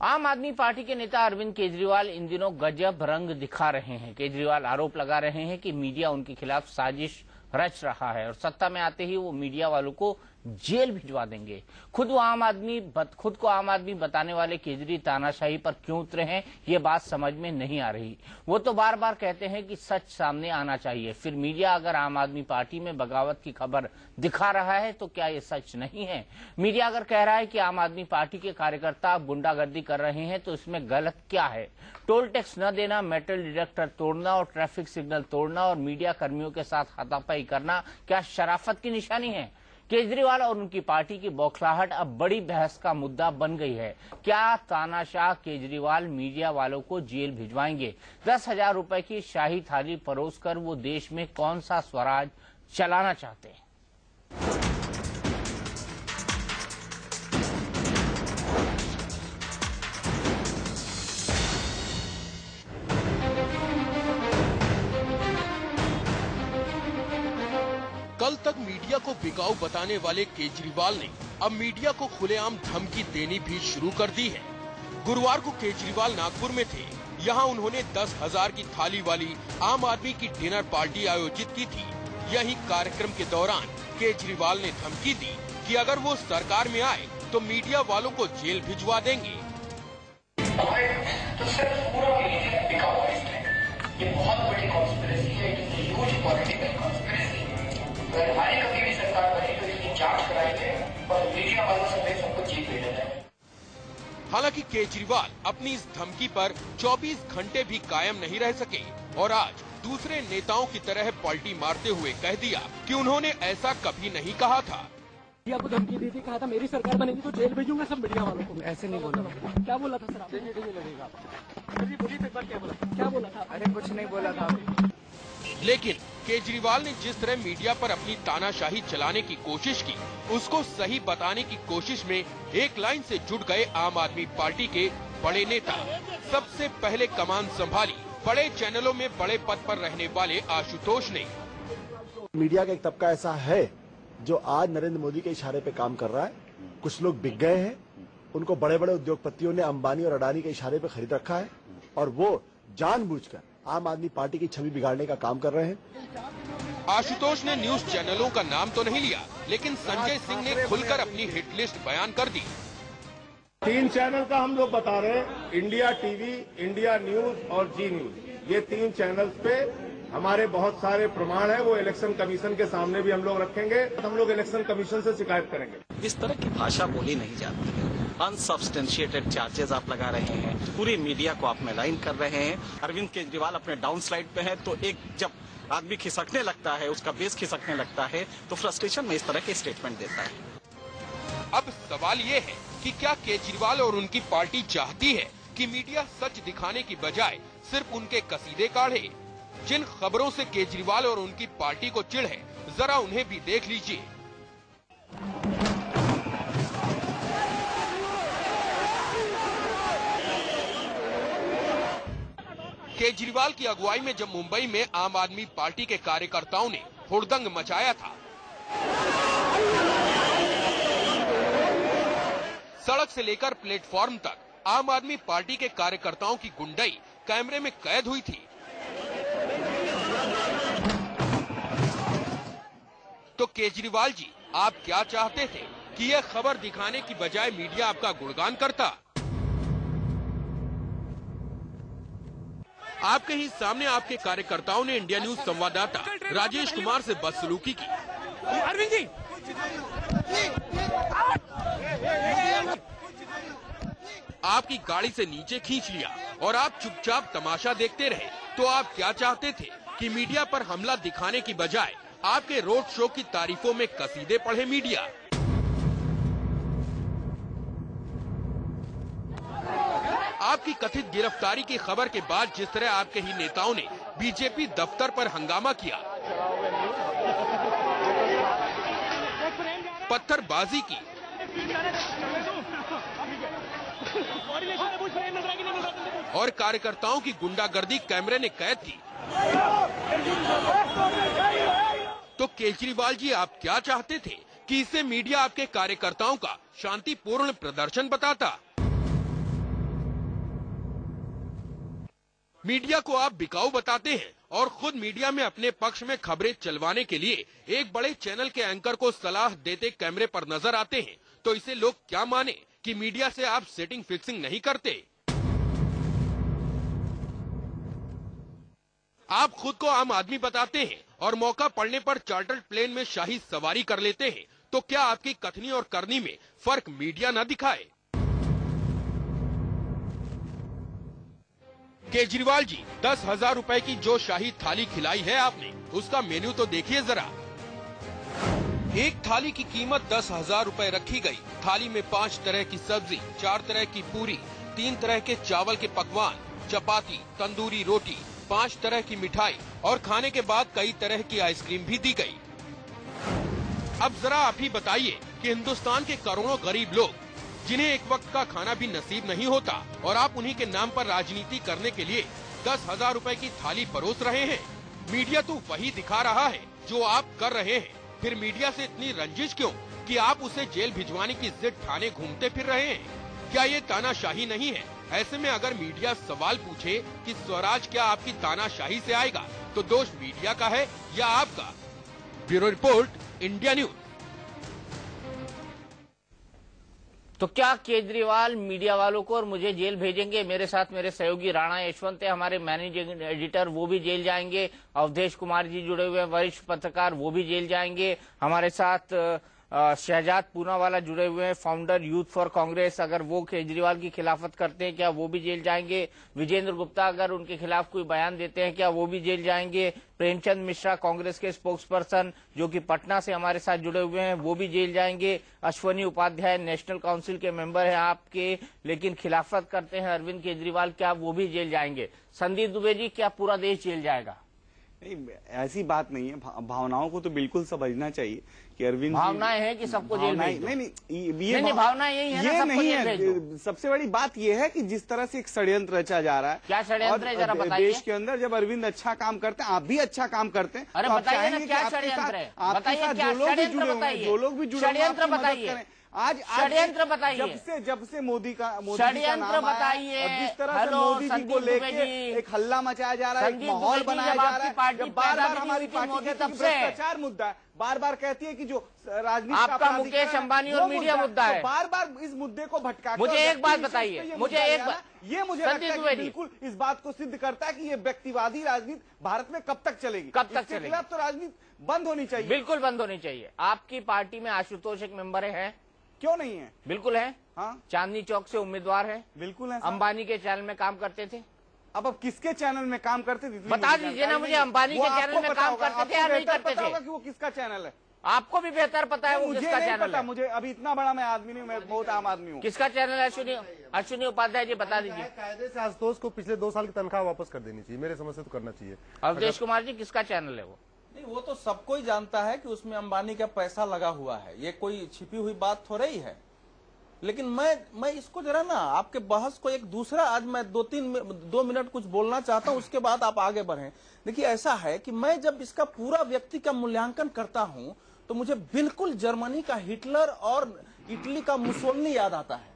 आम आदमी पार्टी के नेता अरविंद केजरीवाल इन दिनों गजब रंग दिखा रहे हैं। केजरीवाल आरोप लगा रहे हैं कि मीडिया उनके खिलाफ साजिश रच रहा है और सत्ता में आते ही वो मीडिया वालों को जेल भिजवा देंगे। खुद को आम आदमी बताने वाले केजरी तानाशाही पर क्यों उतरे हैं, ये बात समझ में नहीं आ रही। वो तो बार बार कहते हैं कि सच सामने आना चाहिए, फिर मीडिया अगर आम आदमी पार्टी में बगावत की खबर दिखा रहा है तो क्या ये सच नहीं है? मीडिया अगर कह रहा है कि आम आदमी पार्टी के कार्यकर्ता गुंडागर्दी कर रहे हैं तो इसमें गलत क्या है? टोल टैक्स न देना, मेटल डिटेक्टर तोड़ना और ट्रैफिक सिग्नल तोड़ना और मीडिया कर्मियों के साथ हाथापाई करना क्या शराफत की निशानी है? केजरीवाल और उनकी पार्टी की बौखलाहट अब बड़ी बहस का मुद्दा बन गई है। क्या तानाशाह केजरीवाल मीडिया वालों को जेल भिजवाएंगे? 10,000 रुपए की शाही थाली परोसकर वो देश में कौन सा स्वराज चलाना चाहते हैं? कल तक मीडिया को बिकाऊ बताने वाले केजरीवाल ने अब मीडिया को खुलेआम धमकी देनी भी शुरू कर दी है। गुरुवार को केजरीवाल नागपुर में थे। यहां उन्होंने 10,000 की थाली वाली आम आदमी की डिनर पार्टी आयोजित की थी। यही कार्यक्रम के दौरान केजरीवाल ने धमकी दी कि अगर वो सरकार में आए तो मीडिया वालों को जेल भिजवा देंगे। तो सिर्फ पूरा मीडिया बिकाऊ है। ये बहुत बड़ी कॉन्स्पिरेसी है, ह्यूज पॉलिटिकल कॉन्स्पिरेसी। अगर हमारी कभी भी सरकार बनी तो इसकी जांच कराएंगे और मीडिया वालों से सबको जेल भेजा जाए। हालांकि केजरीवाल अपनी इस धमकी पर 24 घंटे भी कायम नहीं रह सके और आज दूसरे नेताओं की तरह पलटी मारते हुए कह दिया कि उन्होंने ऐसा कभी नहीं कहा था। मीडिया को धमकी दी थी, कहा था मेरी सरकार बनेगी तो जेल भेजूंगा सब मीडिया वालों को। ऐसे नहीं बोला। क्या बोला था सर आपने? लगेगा। बोलिए एक बार क्या बोला था? अरे कुछ नहीं बोला था। लेकिन केजरीवाल ने जिस तरह मीडिया पर अपनी तानाशाही चलाने की कोशिश की, उसको सही बताने की कोशिश में एक लाइन से जुड़ गए आम आदमी पार्टी के बड़े नेता। सबसे पहले कमान संभाली बड़े चैनलों में बड़े पद पर रहने वाले आशुतोष ने। मीडिया का एक तबका ऐसा है जो आज नरेंद्र मोदी के इशारे पे काम कर रहा है। कुछ लोग बिक गए हैं, उनको बड़े बड़े उद्योगपतियों ने अंबानी और अडानी के इशारे पे खरीद रखा है और वो जानबूझकर आम आदमी पार्टी की छवि बिगाड़ने का काम कर रहे हैं। आशुतोष ने न्यूज चैनलों का नाम तो नहीं लिया, लेकिन संजय सिंह ने खुलकर अपनी हिट लिस्ट बयान कर दी। 3 चैनल का हम लोग बता रहे हैं, इंडिया टीवी, इंडिया न्यूज और जी न्यूज। ये 3 चैनल्स पे हमारे बहुत सारे प्रमाण है, वो इलेक्शन कमीशन के सामने भी हम लोग रखेंगे। हम लोग इलेक्शन कमीशन से शिकायत करेंगे। इस तरह की भाषा बोली नहीं जाती है। अनसब्सटेंशिएटेड चार्जेस आप लगा रहे हैं, पूरी मीडिया को आप मेलाइन कर रहे हैं। अरविंद केजरीवाल अपने डाउन स्लाइड पे है, तो एक जब आदमी खिसकने लगता है, उसका बेस खिसकने लगता है, तो फ्रस्ट्रेशन में इस तरह के स्टेटमेंट देता है। अब सवाल ये है कि क्या केजरीवाल और उनकी पार्टी चाहती है कि मीडिया सच दिखाने की बजाय सिर्फ उनके कसीदे काढ़े? जिन खबरों से केजरीवाल और उनकी पार्टी को चिढ़ है, जरा उन्हें भी देख लीजिए। केजरीवाल की अगुवाई में जब मुंबई में आम आदमी पार्टी के कार्यकर्ताओं ने हुड़दंग मचाया था, सड़क से लेकर प्लेटफॉर्म तक आम आदमी पार्टी के कार्यकर्ताओं की गुंडई कैमरे में कैद हुई थी। तो केजरीवाल जी, आप क्या चाहते थे कि यह खबर दिखाने की बजाय मीडिया आपका गुणगान करता? आपके ही सामने आपके कार्यकर्ताओं ने इंडिया न्यूज संवाददाता राजेश कुमार से बदसलूकी की। अरविंद जी, आपकी गाड़ी से नीचे खींच लिया और आप चुपचाप तमाशा देखते रहे। तो आप क्या चाहते थे कि मीडिया पर हमला दिखाने की बजाय आपके रोड शो की तारीफों में कसीदे पढ़े मीडिया? आपकी कथित गिरफ्तारी की खबर के बाद जिस तरह आपके ही नेताओं ने बीजेपी दफ्तर पर हंगामा किया, पत्थरबाजी की और कार्यकर्ताओं की गुंडागर्दी कैमरे ने कैद की, तो केजरीवाल जी, आप क्या चाहते थे कि इससे मीडिया आपके कार्यकर्ताओं का शांतिपूर्ण प्रदर्शन बताता? मीडिया को आप बिकाऊ बताते हैं और खुद मीडिया में अपने पक्ष में खबरें चलवाने के लिए एक बड़े चैनल के एंकर को सलाह देते कैमरे पर नजर आते हैं, तो इसे लोग क्या माने कि मीडिया से आप सेटिंग फिक्सिंग नहीं करते? आप खुद को आम आदमी बताते हैं और मौका पड़ने पर चार्टर्ड प्लेन में शाही सवारी कर लेते हैं, तो क्या आपकी कथनी और करनी में फर्क मीडिया न दिखाए? केजरीवाल जी, 10,000 रुपए की जो शाही थाली खिलाई है आपने, उसका मेन्यू तो देखिए जरा। एक थाली की कीमत 10,000 रुपए रखी गई। थाली में 5 तरह की सब्जी, 4 तरह की पूरी, 3 तरह के चावल के पकवान, चपाती, तंदूरी रोटी, 5 तरह की मिठाई और खाने के बाद कई तरह की आइसक्रीम भी दी गई। अब जरा आप ही बताइए कि हिंदुस्तान के करोड़ों गरीब लोग जिन्हें एक वक्त का खाना भी नसीब नहीं होता और आप उन्हीं के नाम पर राजनीति करने के लिए 10,000 रुपए की थाली परोस रहे हैं। मीडिया तो वही दिखा रहा है जो आप कर रहे हैं। फिर मीडिया से इतनी रंजिश क्यों कि आप उसे जेल भिजवाने की जिद ठाने घूमते फिर रहे हैं? क्या ये तानाशाही नहीं है? ऐसे में अगर मीडिया सवाल पूछे कि स्वराज क्या आपकी तानाशाही से आएगा, तो दोष मीडिया का है या आपका? Bureau report, India news. तो क्या केजरीवाल मीडिया वालों को और मुझे जेल भेजेंगे? मेरे साथ मेरे सहयोगी राणा यशवंत है, हमारे मैनेजिंग एडिटर, वो भी जेल जाएंगे। अवधेश कुमार जी जुड़े हुए हैं, वरिष्ठ पत्रकार, वो भी जेल जाएंगे। हमारे साथ शहजाद पूनावाला जुड़े हुए हैं, फाउंडर यूथ फॉर कांग्रेस। अगर वो केजरीवाल की खिलाफत करते हैं, क्या वो भी जेल जाएंगे? विजेंद्र गुप्ता अगर उनके खिलाफ कोई बयान देते हैं, क्या वो भी जेल जाएंगे? प्रेमचंद मिश्रा, कांग्रेस के स्पोक्स पर्सन, जो कि पटना से हमारे साथ जुड़े हुए हैं, वो भी जेल जाएंगे। अश्वनी उपाध्याय नेशनल काउंसिल के मेंबर हैं आपके, लेकिन खिलाफत करते हैं अरविंद केजरीवाल, क्या वो भी जेल जाएंगे? संदीप दुबे जी, क्या पूरा देश जेल जाएगा? नहीं, ऐसी बात नहीं है। भावनाओं को तो बिल्कुल समझना चाहिए कि अरविंद, भावनाएं हैं कि सबको जेल भेज दो? नहीं, भावना यही है ना, ये सबको नहीं जेल भेज दो। है। सबसे बड़ी बात ये है कि जिस तरह से एक षड्यंत्र रचा जा रहा है। क्या षड्यंत्र है, जरा बताइए। देश के अंदर जब अरविंद अच्छा काम करते हैं, आप भी अच्छा काम करते हैं, अरे तो आप बताइए ना, चाहेंगे कि क्या आपके षड्यंत्र है? साथ बताइए क्या जो लोग भी जुड़े हुए हैं, जो लोग भी जुड़े हुए हैं, षड्यंत्र आपकी मदद बताइए। करें। आज षड्यंत्र बताइए। जब से मोदी का षड्यंत्र नाम आया, बताइए। और जिस तरह से हेलो, मोदी जी को संदीप दुबे लेके जी। एक हल्ला मचाया जा रहा है, एक संदीप माहौल दुबे जी, बनाया जब जा आपकी रहा है, पार्टी जब बार पैदा बार भी हमारी हुई थी पार्टी मोदी कहती है तब कि से। भ्रष्टाचार मुद्दा है, बार बार कहती है कि जो राजनीति आपका मुकेश अंबानी और मीडिया मुद्दा है, बार बार इस मुद्दे को भटका। मुझे एक बात बताइए, मुझे एक बात, ये मुझे लगता है कि बिल्कुल इस बात को सिद्ध करता है कि ये व्यक्तिवादी राजनीति भारत में कब तक चलेगी, कब तक चलेगी? खिलाफ तो राजनीति बंद होनी चाहिए, बिल्कुल बंद होनी चाहिए। आपकी पार्टी में आशुतोष एक मेंबर है, क्यों नहीं है? बिल्कुल है। हाँ, चांदनी चौक से उम्मीदवार है, बिल्कुल है। अंबानी के चैनल में काम करते थे। अब किसके चैनल में काम करते थे बता दीजिए ना मुझे, अंबानी के चैनल में काम करते थे या नहीं करते थे? कि वो किसका चैनल है, आपको भी बेहतर पता है वो मुझे किसका नहीं चैनल पता। है। मुझे अभी इतना बड़ा मैं आदमी नहीं, मैं बहुत आम आदमी हूँ। किसका चैनल है? अश्विनी उपाध्याय जी बता दीजिए। कायदे से आशुतोष को पिछले 2 साल की तनख्वाह वापस कर देनी चाहिए, मेरे समझ से तो करना चाहिए। अवधेश कुमार जी, किसका चैनल है वो? नहीं, वो तो सबको ही जानता है कि उसमें अंबानी का पैसा लगा हुआ है, ये कोई छिपी हुई बात थोड़ी ही है। लेकिन मैं इसको जरा ना आपके बहस को एक दूसरा, आज मैं 2 मिनट कुछ बोलना चाहता हूं, उसके बाद आप आगे बढ़ें। देखिए, ऐसा है कि मैं जब इसका पूरा व्यक्ति का मूल्यांकन करता हूं तो मुझे बिल्कुल जर्मनी का हिटलर और इटली का मुसोलिनी याद आता है,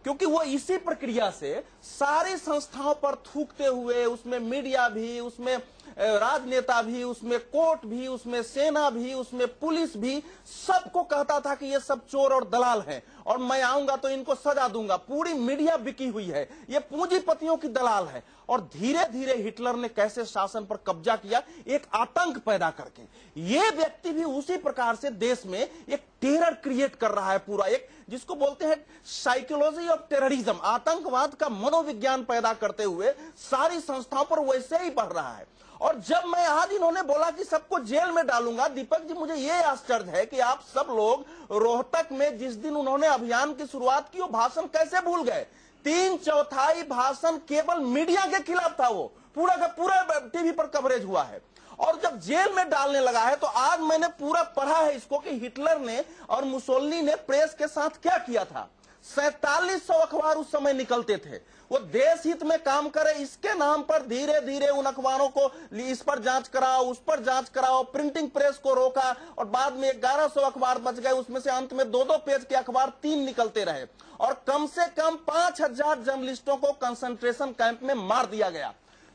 क्योंकि वो इसी प्रक्रिया से सारी संस्थाओं पर थूकते हुए, उसमें मीडिया भी, उसमें राजनेता भी, उसमें कोर्ट भी, उसमें सेना भी, उसमें पुलिस भी, सबको कहता था कि ये सब चोर और दलाल हैं और मैं आऊंगा तो इनको सजा दूंगा। पूरी मीडिया बिकी हुई है, ये पूंजीपतियों की दलाल है। और धीरे धीरे हिटलर ने कैसे शासन पर कब्जा किया, एक आतंक पैदा करके। ये व्यक्ति भी उसी प्रकार से देश में एक टेरर क्रिएट कर रहा है, पूरा एक जिसको बोलते हैं साइकोलॉजी ऑफ टेररिज्म, आतंकवाद का मनोविज्ञान पैदा करते हुए सारी संस्थाओं पर वैसे ही बढ़ रहा है। और जब मैं आज इन्होंने बोला कि सबको जेल में डालूंगा, दीपक जी मुझे ये आश्चर्य है कि आप सब लोग रोहतक में जिस दिन उन्होंने अभियान की शुरुआत की, वो भाषण कैसे भूल गए? 3/4 भाषण केवल मीडिया के खिलाफ था, वो पूरा का पूरा टीवी पर कवरेज हुआ है। और जब जेल में डालने लगा है तो आज मैंने पूरा पढ़ा है इसको कि हिटलर ने और मुसोलिनी ने प्रेस के साथ क्या किया था। 4700 अखबार उस समय निकलते थे, वो देश हित में काम करे इसके नाम पर धीरे धीरे उन अखबारों को इस पर जांच कराओ, उस पर जांच कराओ, प्रिंटिंग प्रेस को रोका और बाद में 1100 अखबार बच गए, उसमें से अंत में 2-2 पेज के अखबार 3 निकलते रहे और कम से कम 5000 जर्नलिस्टों को कंसंट्रेशन कैंप में मार दिया गया।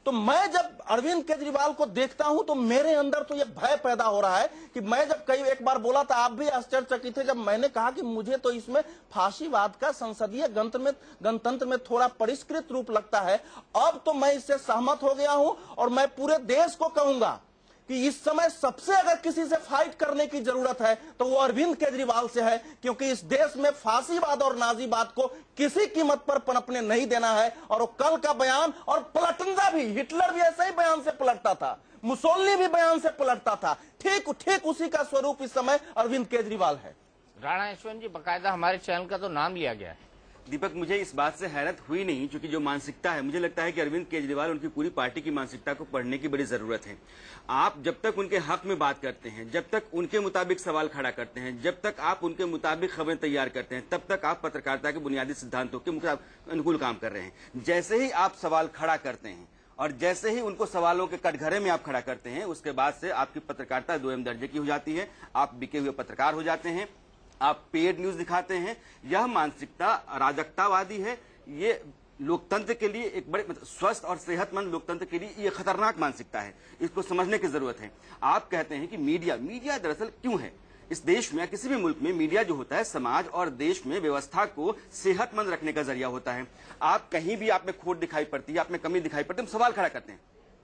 तो मैं जब अरविंद केजरीवाल को देखता हूं तो मेरे अंदर तो यह भय पैदा हो रहा है कि मैं जब कई एक बार बोला था, आप भी आश्चर्यचकित थे जब मैंने कहा कि मुझे तो इसमें फांसीवाद का संसदीय गणतंत्र में थोड़ा परिष्कृत रूप लगता है। अब तो मैं इससे सहमत हो गया हूं और मैं पूरे देश को कहूंगा कि इस समय सबसे अगर किसी से फाइट करने की जरूरत है तो वो अरविंद केजरीवाल से है, क्योंकि इस देश में फांसीवाद और नाजीवाद को किसी कीमत पर पनपने नहीं देना है। और वो कल का बयान और पलटना भी, हिटलर भी ऐसे ही बयान से पलटता था, मुसोलिनी भी बयान से पलटता था, ठीक उसी का स्वरूप इस समय अरविंद केजरीवाल है। राणा यशवंत जी, बकायदा हमारे चैनल का तो नाम लिया गया है। दीपक, मुझे इस बात से हैरत हुई नहीं, क्योंकि जो मानसिकता है, मुझे लगता है कि अरविंद केजरीवाल, उनकी पूरी पार्टी की मानसिकता को पढ़ने की बड़ी जरूरत है। आप जब तक उनके हक में बात करते हैं, जब तक उनके मुताबिक सवाल खड़ा करते हैं, जब तक आप उनके मुताबिक खबरें तैयार करते हैं, तब तक आप पत्रकारिता के बुनियादी सिद्धांतों के अनुकूल काम कर रहे हैं। जैसे ही आप सवाल खड़ा करते हैं और जैसे ही उनको सवालों के कटघरे में आप खड़ा करते हैं, उसके बाद से आपकी पत्रकारिता दोयम दर्जे की हो जाती है, आप बिके हुए पत्रकार हो जाते हैं, आप पेड न्यूज दिखाते हैं। यह मानसिकता अराजकतावादी है। ये लोकतंत्र के लिए एक बड़े स्वस्थ और सेहतमंद लोकतंत्र के लिए ये खतरनाक मानसिकता है। इसको समझने की जरूरत है। आप कहते हैं कि मीडिया दरअसल क्यों है इस देश में या किसी भी मुल्क में? मीडिया जो होता है समाज और देश में व्यवस्था को सेहतमंद रखने का जरिया होता है। आप कहीं भी आप में खोट दिखाई पड़ती है, आप में कमी दिखाई पड़ती है, हम सवाल खड़ा करते हैं।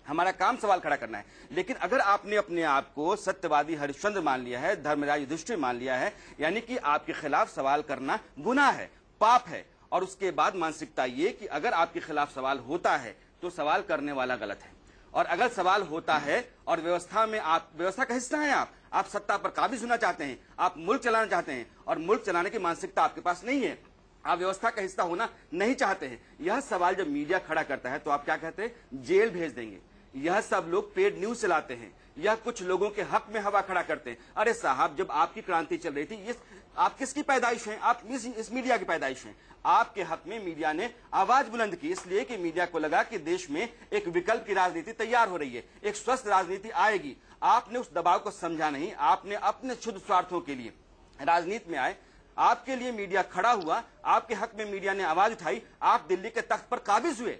हमारा काम सवाल खड़ा करना है। लेकिन अगर आपने अपने आप को सत्यवादी हरिश्चंद्र मान लिया है, धर्मराज युधिष्ठिर मान लिया है, यानी कि आपके खिलाफ सवाल करना गुनाह है, पाप है, और उसके बाद मानसिकता ये कि अगर आपके खिलाफ सवाल होता है तो सवाल करने वाला गलत है, और अगर सवाल होता है और व्यवस्था में आप व्यवस्था का हिस्सा हैं, आप सत्ता पर काबिज होना चाहते हैं, आप मुल्क चलाना चाहते हैं, और मुल्क चलाने की मानसिकता आपके पास नहीं है, आप व्यवस्था का हिस्सा होना नहीं चाहते हैं, यह सवाल जब मीडिया खड़ा करता है तो आप क्या कहते हैं? जेल भेज देंगे। यह सब लोग पेड न्यूज चलाते हैं, यह कुछ लोगों के हक में हवा खड़ा करते हैं। अरे साहब, जब आपकी क्रांति चल रही थी, आप किसकी पैदाइश हैं? आप इस मीडिया की पैदाइश हैं। आपके हक में मीडिया ने आवाज बुलंद की, इसलिए कि मीडिया को लगा कि देश में एक विकल्प की राजनीति तैयार हो रही है, एक स्वस्थ राजनीति आएगी। आपने उस दबाव को समझा नहीं, आपने अपने क्षुद्र स्वार्थों के लिए राजनीति में आए। आपके लिए मीडिया खड़ा हुआ, आपके हक में मीडिया ने आवाज उठाई, आप दिल्ली के तख्त पर काबिज हुए।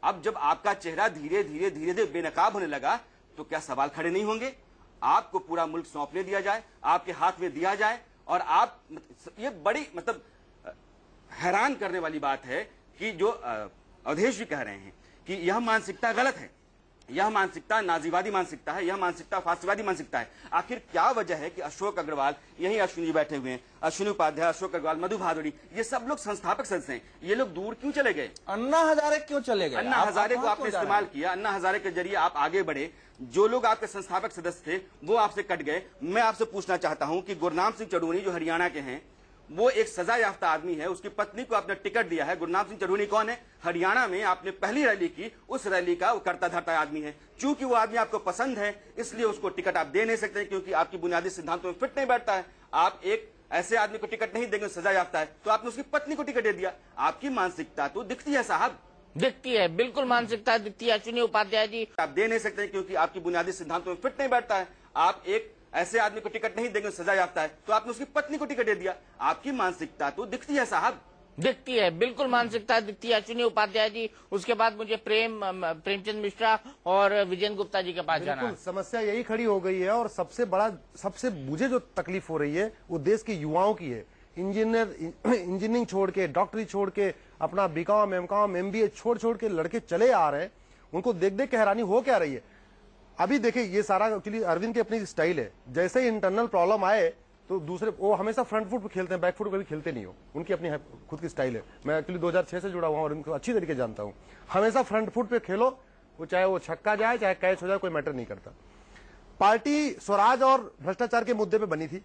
अब जब आपका चेहरा धीरे धीरे बेनकाब होने लगा तो क्या सवाल खड़े नहीं होंगे? आपको पूरा मुल्क सौंपने दिया जाए, आपके हाथ में दिया जाए, और आप, ये बड़ी हैरान करने वाली बात है कि जो अवधेश जी कह रहे हैं कि यह मानसिकता गलत है, यह मानसिकता नाजीवादी मानसिकता है, यह मानसिकता फांसीवादी मानसिकता है। आखिर क्या वजह है कि अशोक अग्रवाल, यही अश्विनी जी बैठे हुए हैं, अश्विनी उपाध्याय, अशोक अग्रवाल, मधु भादुड़ी, ये सब लोग संस्थापक सदस्य हैं, ये लोग दूर क्यों चले गए? अन्ना हजारे क्यों चले गए? अन्ना हजारे को आपने इस्तेमाल किया, अन्ना हजारे के जरिए आप आगे बढ़े। जो लोग आपके संस्थापक सदस्य थे वो आपसे कट गए। मैं आपसे पूछना चाहता हूं कि गुरनाम सिंह चढ़ूनी जो हरियाणा के हैं, वो एक सजा याफ्ता आदमी है, उसकी पत्नी को आपने टिकट दिया है। गुरनाम सिंह चढ़ूनी कौन है? हरियाणा में आपने पहली रैली की, उस रैली का वो करता धरता आदमी है। चूंकि वो आदमी आपको पसंद है, इसलिए उसको टिकट आप दे नहीं सकते, क्योंकि आपकी बुनियादी सिद्धांतों में फिट नहीं बैठता है। आप एक ऐसे आदमी को टिकट नहीं देंगे, सजा याफ्ता है, तो आपने उसकी पत्नी को टिकट दे दिया। आपकी मानसिकता तो दिखती है साहब, दिखती है, बिल्कुल मानसिकता दिखती है। अश्विनी उपाध्याय जी, आप दे नहीं सकते क्योंकि आपकी बुनियादी सिद्धांतों में फिट नहीं बैठता है। आप एक ऐसे आदमी को टिकट नहीं देंगे, सजा याफ्ता है, तो आपने उसकी पत्नी को टिकट दे दिया। आपकी मानसिकता तो दिखती है साहब, दिखती है, बिल्कुल मानसिकता दिखती है। अश्विनी उपाध्याय जी, उसके बाद मुझे प्रेमचंद मिश्रा और विजेंद्र गुप्ता जी के पास जाना है। समस्या यही खड़ी हो गई है, और सबसे मुझे जो तकलीफ हो रही है वो देश के युवाओं की है। इंजीनियरिंग छोड़ के, डॉक्टरी छोड़ के, अपना बीकॉम, एमकॉम, एमबीए छोड़ के लड़के चले आ रहे हैं। उनको देख के हैरानी हो क्या रही है। अभी देखिए, ये सारा एक्चुअली अरविंद की अपनी स्टाइल है। जैसे ही इंटरनल प्रॉब्लम आए तो दूसरे, वो हमेशा फ्रंट फुट पे खेलते हैं, बैक फुट पे भी खेलते नहीं हो। उनकी अपनी खुद की स्टाइल है। मैं एक्चुअली 2006 से जुड़ा हुआ और उनको अच्छी तरीके जानता हूं। हमेशा फ्रंट फुट पे खेलो, वो चाहे वो छक्का जाए चाहे कैच हो जाए, कोई मैटर नहीं करता। पार्टी स्वराज और भ्रष्टाचार के मुद्दे पे बनी थी।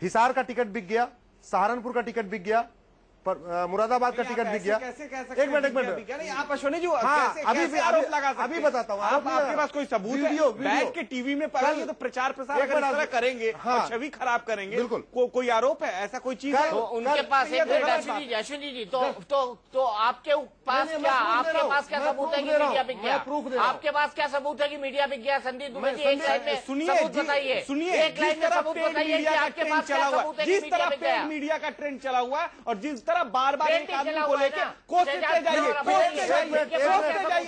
हिसार का टिकट बिक गया, सहारनपुर का टिकट बिक गया, पर मुरादाबाद का टिकट बिक गया। एक मिनट, आप अश्विनी जी कैसे आरोप लगा सकते हैं? अभी बताता हूँ। आपके पास कोई सबूत है? बैठ के टीवी में ये तो प्रचार प्रसार अगर इस तरह करेंगे और छवि खराब करेंगे, बिल्कुल कोई आरोप है? ऐसा कोई चीज है? उनके पास अश्विनी जी, तो आपके पास क्या सबूत है कि मीडिया बिक गया? आपके पास क्या सबूत है कि मीडिया बिक गया? संदीप दुबे जी, एक लाइन में सबूत बताइए, एक लाइन में सबूत बताइए कि आपके पास क्या सबूत है कि जिस तरह मीडिया का ट्रेंड चला हुआ है और जिस तरह बार बार एक आदमी को लेकर कोसते जाइए,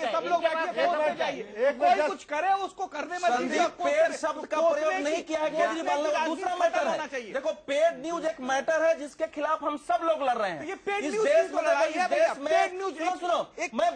सब लोग कोसते जाइए, कोई कुछ करे उसको करने में पेड शब्द का प्रयोग नहीं किया है केजरीवाल ने। दूसरा मैटर है, देखो पेड न्यूज एक मैटर है जिसके खिलाफ हम सब लोग लड़ रहे हैं। ये पेड न्यूज पेड न्यूज सुनो, मैं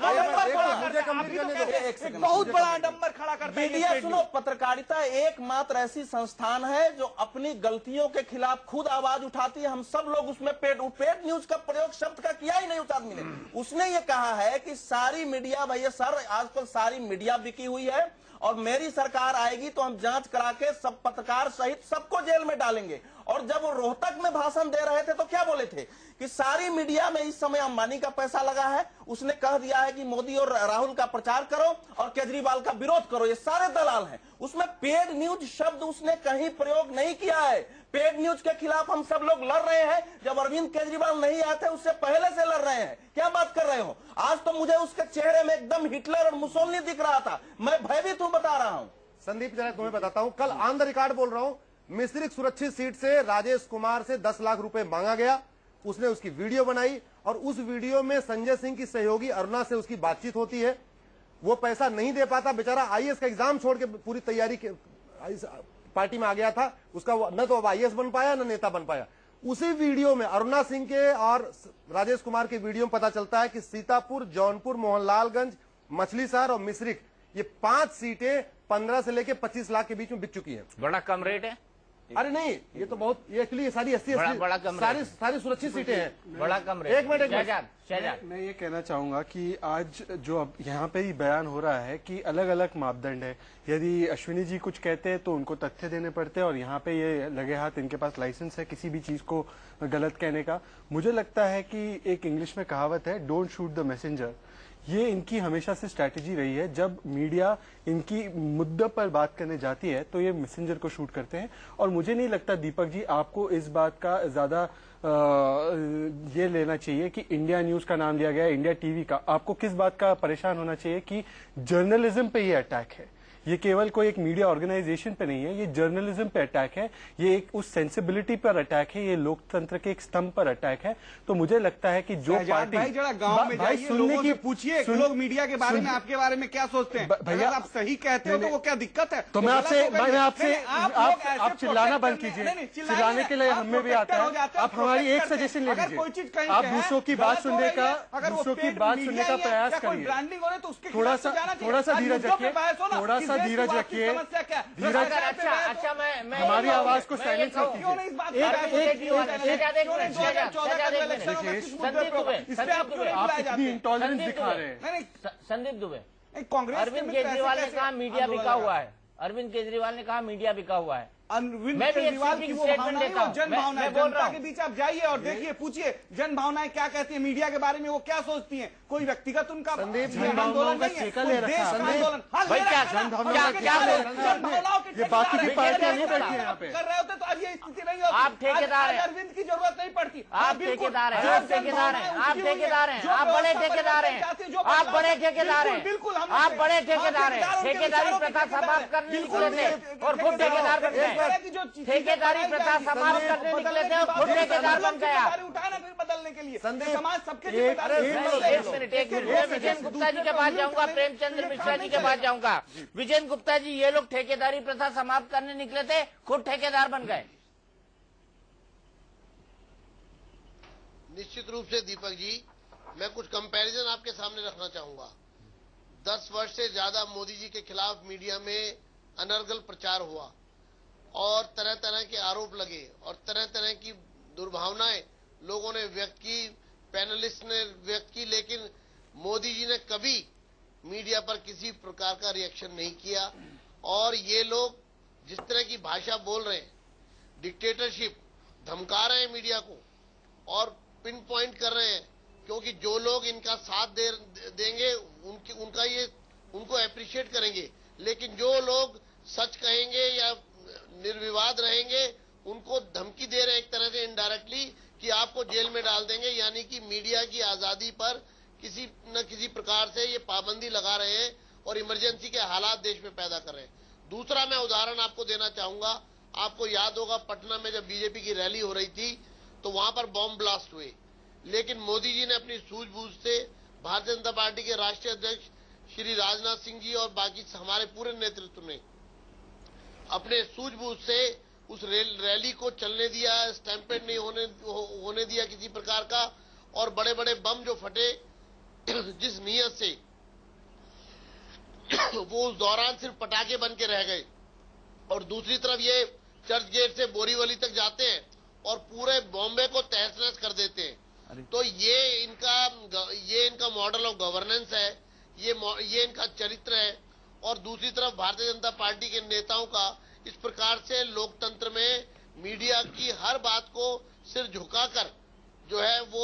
बहुत बड़ा आडंबर खड़ा करता है। मीडिया सुनो, पत्रकारिता एकमात्र ऐसी संस्थान है जो अपनी गलतियों के खिलाफ खुद आवाज उठाती है। हम सब लोग उसमें पेड न्यूज का प्रयोग शब्द का किया ही नहीं उस आदमी ने। उसने ये कहा है कि सारी मीडिया, भैया सर आजकल सारी मीडिया बिकी हुई है और मेरी सरकार आएगी तो हम जांच करा के सब पत्रकार सहित सबको जेल में डालेंगे। और जब वो रोहतक में भाषण दे रहे थे तो क्या बोले थे कि सारी मीडिया में इस समय अंबानी का पैसा लगा है। उसने कह दिया है कि मोदी और राहुल का प्रचार करो और केजरीवाल का विरोध करो, ये सारे दलाल हैं। उसमें पेड न्यूज शब्द उसने कहीं प्रयोग नहीं किया है। पेड न्यूज के खिलाफ हम सब लोग लड़ रहे हैं। जब अरविंद केजरीवाल नहीं आए थे उससे पहले से लड़ रहे हैं। क्या बात कर रहे हो? आज तो मुझे उसके चेहरे में एकदम हिटलर और मुसोलिनी दिख रहा था। मैं भयभीत हूं, बता रहा हूं। संदीप जरा तुम्हें बताता हूं, कल ऑन द रिकॉर्ड बोल रहा हूं, मिश्रिक सुरक्षित सीट से राजेश कुमार से 10 लाख रुपए मांगा गया। उसने उसकी वीडियो बनाई और उस वीडियो में संजय सिंह की सहयोगी अरुणा से उसकी बातचीत होती है। वो पैसा नहीं दे पाता, बेचारा आईएएस का एग्जाम छोड़ के पूरी तैयारी पार्टी में आ गया था। उसका न तो अब आईएएस बन पाया न नेता बन पाया। उसी वीडियो में अरुणा सिंह के और राजेश कुमार के वीडियो में पता चलता है कि सीतापुर, जौनपुर, मोहनलालगंज, मछली शहर और मिश्रिक, ये 5 सीटें 15 से लेकर 25 लाख के बीच में बिक चुकी हैं। बड़ा कम रेट है। अरे नहीं, ये तो बहुत, ये एक्चुअली सारी 80 सारी सुरक्षित सीटें हैं। बड़ा कम रेट। एक मिनट मैं ये कहना चाहूंगा कि आज जो अब यहाँ पे ही बयान हो रहा है कि अलग अलग मापदंड है। यदि अश्विनी जी कुछ कहते हैं तो उनको तथ्य देने पड़ते हैं और यहाँ पे ये लगे हाथ, इनके पास लाइसेंस है किसी भी चीज को गलत कहने का। मुझे लगता है कि एक इंग्लिश में कहावत है, डोंट शूट द मैसेंजर। ये इनकी हमेशा से स्ट्रैटेजी रही है। जब मीडिया इनकी मुद्दे पर बात करने जाती है तो ये मैसेंजर को शूट करते हैं। और मुझे नहीं लगता दीपक जी आपको इस बात का ज्यादा ये लेना चाहिए कि इंडिया न्यूज का नाम लिया गया, इंडिया टीवी का। आपको किस बात का परेशान होना चाहिए कि जर्नलिज्म पे ये अटैक है। ये केवल कोई एक मीडिया ऑर्गेनाइजेशन पे नहीं है, ये जर्नलिज्म पे अटैक है, ये एक उस सेंसिबिलिटी पर अटैक है, ये लोकतंत्र के एक स्तंभ पर अटैक है। तो मुझे लगता है कि जो पार्टी भाई जरा गांव में जाइए, लोगों से पूछिए कि लोग मीडिया के बारे में आपके बारे में क्या सोचते हैं। भैया आप सही कहते हो तो वो क्या दिक्कत है? तो मैं आपसे आप चिल्लाना बंद कीजिए। चिल्लाने के लिए हमें भी आता है। आप हमारी एक सजेशन ले लीजिए। आप दूसरों की बात सुनने का प्रयास करिए। थोड़ा सा धीरज रखिए, थोड़ा सा धीरज रखिए। धीरज, अच्छा मैं हमारी आवाज को साइलेंस रखिए। आप कितनी इंटॉलरेंस दिखा रहे हैं। संदीप दुबे, कांग्रेस अरविंद केजरीवाल ने कहा मीडिया बिका हुआ है। अरविंद केजरीवाल ने कहा मीडिया बिका हुआ है। अरविंद केजरीवाल की वो भावनाएं, जन भावनाएं, जनता के बीच आप जाइए और देखिए, पूछिए जन भावनाएं क्या कहती है मीडिया के बारे में, वो क्या सोचती हैं। कोई व्यक्तिगत उनका आंदोलन नहीं है, देश का आंदोलन। ये बाकी की पार्टियां नहीं बैठी है यहाँ पे कर रहे होते तो अब ये स्थिति नहीं होती। आप ठेकेदार हैं, अरविंद की जरूरत नहीं पड़ती। आप ठेकेदार हैं, आप ठेकेदार हैं, आप ठेकेदार हैं, आप बड़े ठेकेदार हैं, आप बड़े ठेकेदार हैं, बिल्कुल आप बड़े ठेकेदार हैं। ठेकेदारी प्रथा समाप्त करने निकले थे और खुद ठेकेदार बन गए। ठेकेदारी प्रथा समाप्त करने निकले थे और खुद ठेकेदार बन गया। उठाना फिर बदलने के लिए समाज सबके एक मिनट विजयन गुप्ता जी के पास जाऊंगा, प्रेमचंद्र मिश्रा जी के पास जाऊंगा। विजयन गुप्ता जी, ये लोग ठेकेदारी प्रथा समाप्त करने निकले थे, खुद ठेकेदार बन गए। निश्चित रूप से दीपक जी, मैं कुछ कंपैरिजन आपके सामने रखना चाहूंगा। 10 वर्ष से ज्यादा मोदी जी के खिलाफ मीडिया में अनर्गल प्रचार हुआ और तरह तरह के आरोप लगे और तरह तरह की दुर्भावनाएं लोगों ने व्यक्त की, पैनलिस्ट ने व्यक्त की, लेकिन मोदी जी ने कभी मीडिया पर किसी प्रकार का रिएक्शन नहीं किया। और ये लोग जिस तरह की भाषा बोल रहे हैं, डिक्टेटरशिप, धमका रहे हैं मीडिया को और पिन पॉइंट कर रहे हैं, क्योंकि जो लोग इनका साथ देंगे उनको अप्रिशिएट करेंगे, लेकिन जो लोग सच कहेंगे या निर्विवाद रहेंगे उनको धमकी दे रहे हैं एक तरह से इनडायरेक्टली कि आपको जेल में डाल देंगे। यानी कि मीडिया की आजादी पर किसी न किसी प्रकार से ये पाबंदी लगा रहे हैं और इमरजेंसी के हालात देश में पैदा कर रहे हैं। दूसरा मैं उदाहरण आपको देना चाहूंगा। आपको याद होगा पटना में जब बीजेपी की रैली हो रही थी तो वहां पर बॉम्ब ब्लास्ट हुए। लेकिन मोदी जी ने अपनी सूझबूझ से, भारतीय जनता पार्टी के राष्ट्रीय अध्यक्ष श्री राजनाथ सिंह जी और बाकी हमारे पूरे नेतृत्व ने अपने सूझबूझ से उस रैली को चलने दिया, स्टैम्पेड नहीं होने दिया किसी प्रकार का, और बड़े बड़े बम जो फटे जिस नीयत से वो उस दौरान सिर्फ पटाखे बन के रह गए, और दूसरी तरफ ये चर्च गेट से बोरीवली तक जाते हैं और पूरे बॉम्बे को तहस नहस कर देते हैं। तो ये इनका मॉडल ऑफ गवर्नेंस है, ये इनका चरित्र है। और दूसरी तरफ भारतीय जनता पार्टी के नेताओं का इस प्रकार से लोकतंत्र में मीडिया की हर बात को सिर झुकाकर जो है वो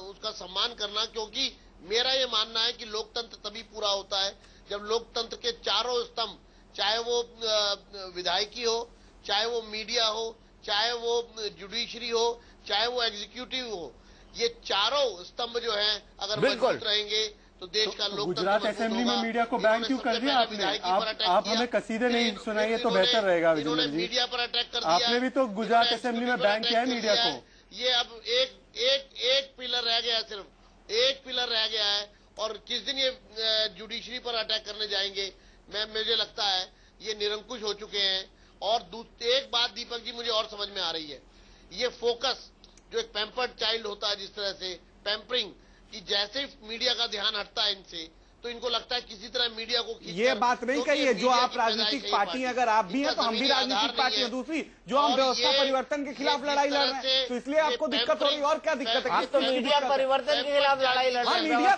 उसका सम्मान करना, क्योंकि मेरा ये मानना है कि लोकतंत्र तभी पूरा होता है जब लोकतंत्र के चारों स्तंभ, चाहे वो विधायकी हो, चाहे वो मीडिया हो, चाहे वो जुडिशरी हो, चाहे वो एग्जीक्यूटिव हो, ये चारों स्तंभ जो हैं अगर मजबूत रहेंगे तो देश का लोकतंत्र गुजरात असेंबली में मीडिया को बैन क्यों कर दिया आपने? आप हमें कसीदे नहीं सुनाइए तो बेहतर रहेगा विजेंद्र जी। मीडिया पर अटैक कर दिया, आपने भी तो गुजरात असेंबली में बैन किया है मीडिया को। ये अब एक पिलर रह गया है, सिर्फ एक पिलर रह गया है, और किस दिन ये जुडिशरी पर अटैक करने जाएंगे मुझे लगता है ये निरंकुश हो चुके हैं। और एक बात दीपक जी मुझे और समझ में आ रही है, ये फोकस जो एक पैम्पर्ड चाइल्ड होता है, जिस तरह से पैम्परिंग कि जैसे ही मीडिया का ध्यान हटता है इनसे तो इनको लगता है किसी तरह मीडिया को ये बात नहीं कही है। जो आप राजनीतिक पार्टी अगर आप भी हैं तो हम भी राजनीतिक पार्टी है। दूसरी जो हम व्यवस्था परिवर्तन के खिलाफ लड़ाई लड़ रहे हैं, तो इसलिए आपको दिक्कत हो रही है। और क्या दिक्कत है? आप तो मीडिया परिवर्तन के खिलाफ लड़ाई लड़ रहे हैं। मीडिया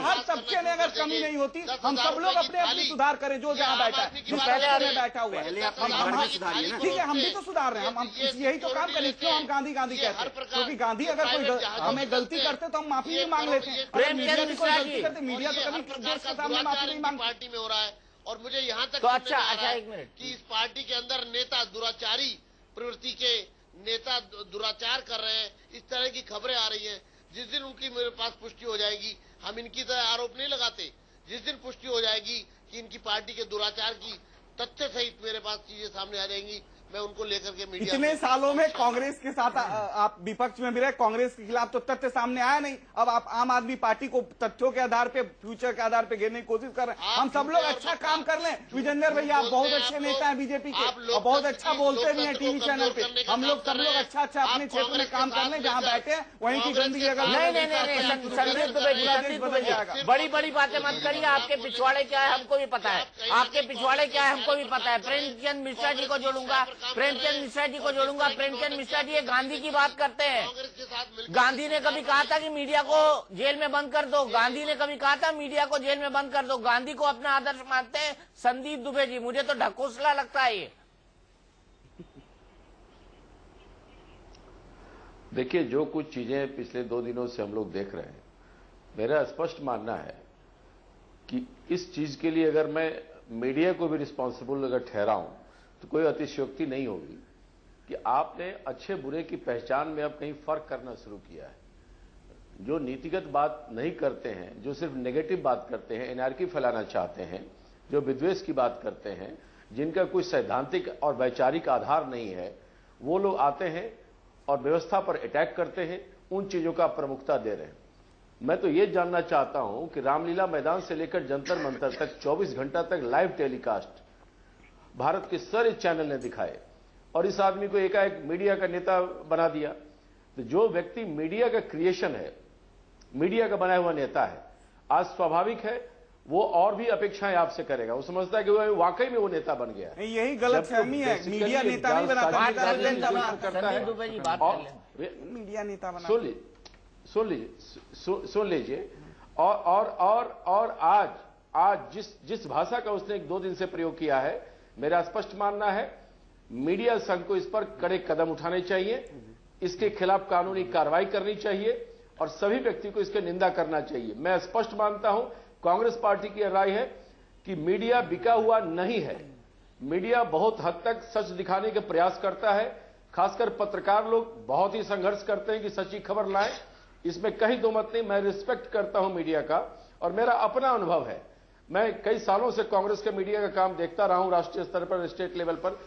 हर तबके में अगर कमी नहीं होती, हम सब लोग अपने अपने सुधार करें। जो जहाँ बैठा है, जो पहले बैठा हुआ है, ठीक है, हम भी तो सुधार रहे हैं। हम यही तो काम करें। क्यों हम गांधी गांधी कहते हैं? क्योंकि गांधी अगर कोई हमें गलती करते तो हम माफी भी मांग लेते हैं। मीडिया तो कभी देश के सामने माफी नहीं मांगती। पार्टी में हो रहा है। और मुझे यहाँ तक तो अच्छा एक मिनट कि इस पार्टी के अंदर नेता दुराचारी प्रवृत्ति के नेता दुराचार कर रहे हैं, इस तरह की खबरें आ रही हैं। जिस दिन उनकी मेरे पास पुष्टि हो जाएगी, हम इनकी तरह आरोप नहीं लगाते, जिस दिन पुष्टि हो जाएगी कि इनकी पार्टी के दुराचार की तथ्य सहित मेरे पास चीजें सामने आ जाएंगी, मैं उनको लेकर के मीडिया इतने सालों में कांग्रेस के साथ आप विपक्ष में भी रहे, कांग्रेस के खिलाफ तो तथ्य सामने आया नहीं। अब आप आम आदमी पार्टी को तथ्यों के आधार पे, फ्यूचर के आधार पे घेरने की कोशिश कर रहे हैं। हम सब लोग अच्छा काम कर लें। विजेंद्र भैया आप बहुत अच्छे नेता हैं बीजेपी के, और बहुत अच्छा बोलते भी हैं टीवी चैनल पे। हम लोग सब लोग अच्छा अपने क्षेत्र में काम कर लें, जहाँ बैठे वहीं की गंदगी अगर नहीं, बड़ी बड़ी बातें मत करिए। आपके पिछवाड़े क्या है हमको भी पता है, आपके पिछवाड़े क्या है हमको भी पता है। प्रेमचंद मिश्रा जी को जोड़ूंगा, प्रेमचंद मिश्रा जी को जोड़ूंगा। प्रेमचंद मिश्रा जी गांधी की बात करते हैं। गांधी ने कभी कहा था कि मीडिया को जेल में बंद कर दो, गांधी ने कभी कहा था मीडिया को जेल में बंद कर दो। गांधी को अपना आदर्श मानते हैं संदीप दुबे जी। मुझे तो ढकोसला लगता है ये। देखिए, जो कुछ चीजें पिछले 2 दिनों से हम लोग देख रहे हैं, मेरा स्पष्ट मानना है कि इस चीज के लिए अगर मैं मीडिया को भी रिस्पॉन्सिबल अगर ठहराऊं तो कोई अतिशयोक्ति नहीं होगी कि आपने अच्छे बुरे की पहचान में अब कहीं फर्क करना शुरू किया है। जो नीतिगत बात नहीं करते हैं, जो सिर्फ नेगेटिव बात करते हैं, एनार्की फैलाना चाहते हैं, जो विद्वेष की बात करते हैं, जिनका कोई सैद्धांतिक और वैचारिक आधार नहीं है, वो लोग आते हैं और व्यवस्था पर अटैक करते हैं, उन चीजों का प्रमुखता दे रहे हैं। मैं तो ये जानना चाहता हूं कि रामलीला मैदान से लेकर जंतर मंतर तक 24 घंटा तक लाइव टेलीकास्ट भारत के सारे चैनल ने दिखाए, और इस आदमी को एकाएक मीडिया का नेता बना दिया। तो जो व्यक्ति मीडिया का क्रिएशन है, मीडिया का बनाया हुआ नेता है, आज स्वाभाविक है वो और भी अपेक्षाएं आपसे करेगा। वो समझता है कि वो वाकई में वो नेता बन गया है। यही गलतफहमी है। मीडिया नेता नहीं बनाता, मीडिया नेता बना। सुन लीजिए। और आज जिस भाषा का उसने 2 दिन से प्रयोग किया है, मेरा स्पष्ट मानना है मीडिया संघ को इस पर कड़े कदम उठाने चाहिए, इसके खिलाफ कानूनी कार्रवाई करनी चाहिए और सभी व्यक्ति को इसकी निंदा करना चाहिए। मैं स्पष्ट मानता हूं, कांग्रेस पार्टी की राय है कि मीडिया बिका हुआ नहीं है। मीडिया बहुत हद तक सच दिखाने के प्रयास करता है, खासकर पत्रकार लोग बहुत ही संघर्ष करते हैं कि सच्ची खबर लाएं, इसमें कहीं दो मत नहीं। मैं रिस्पेक्ट करता हूं मीडिया का, और मेरा अपना अनुभव है। मैं कई सालों से कांग्रेस के मीडिया का काम देखता रहा हूं, राष्ट्रीय स्तर पर, स्टेट लेवल पर।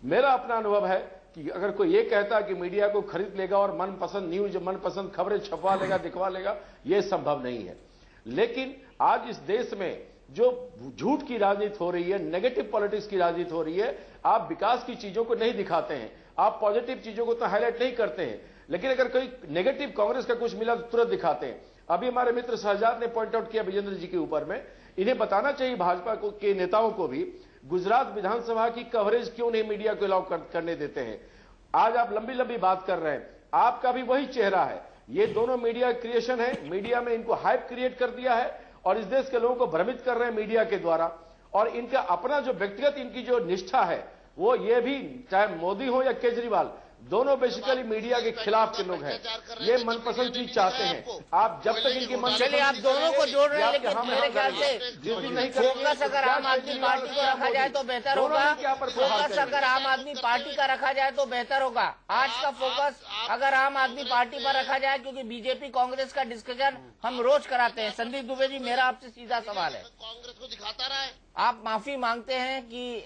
मेरा अपना अनुभव है कि अगर कोई ये कहता कि मीडिया को खरीद लेगा और मनपसंद न्यूज, मनपसंद खबरें छपवा लेगा, दिखवा लेगा, ये संभव नहीं है। लेकिन आज इस देश में जो झूठ की राजनीति हो रही है, नेगेटिव पॉलिटिक्स की राजनीति हो रही है, आप विकास की चीजों को नहीं दिखाते हैं, आप पॉजिटिव चीजों को तो हाईलाइट नहीं करते हैं, लेकिन अगर कोई नेगेटिव कांग्रेस का कुछ मिला तो तुरंत दिखाते हैं। अभी हमारे मित्र शहजाद ने पॉइंट आउट किया विजेंद्र जी के ऊपर में, इन्हें बताना चाहिए भाजपा के नेताओं को भी, गुजरात विधानसभा की कवरेज क्यों नहीं मीडिया को अलाउ करने देते हैं। आज आप लंबी लंबी बात कर रहे हैं, आपका भी वही चेहरा है। ये दोनों मीडिया क्रिएशन है, मीडिया में इनको हाइप क्रिएट कर दिया है और इस देश के लोगों को भ्रमित कर रहे हैं मीडिया के द्वारा। और इनका अपना जो व्यक्तिगत इनकी जो निष्ठा है, वो ये भी, चाहे मोदी हो या केजरीवाल, दोनों बेसिकली मीडिया के खिलाफ के लोग हैं। ये मनपसंद चीज चाहते हैं। आप जब तक इनकी मन, चलिए आप दोनों को जोड़ रहे हैं, लेकिन मेरे ख्याल से फोकस अगर आम आदमी पार्टी को रखा जाए तो बेहतर होगा। फोकस अगर आम आदमी पार्टी का रखा जाए तो बेहतर होगा। आज का फोकस अगर आम आदमी पार्टी पर रखा जाए, क्योंकि बीजेपी कांग्रेस का डिस्कशन हम रोज कराते हैं। संदीप दुबे जी, मेरा आपसे सीधा सवाल है, कांग्रेस को दिखाता रहा है। आप माफी मांगते हैं कि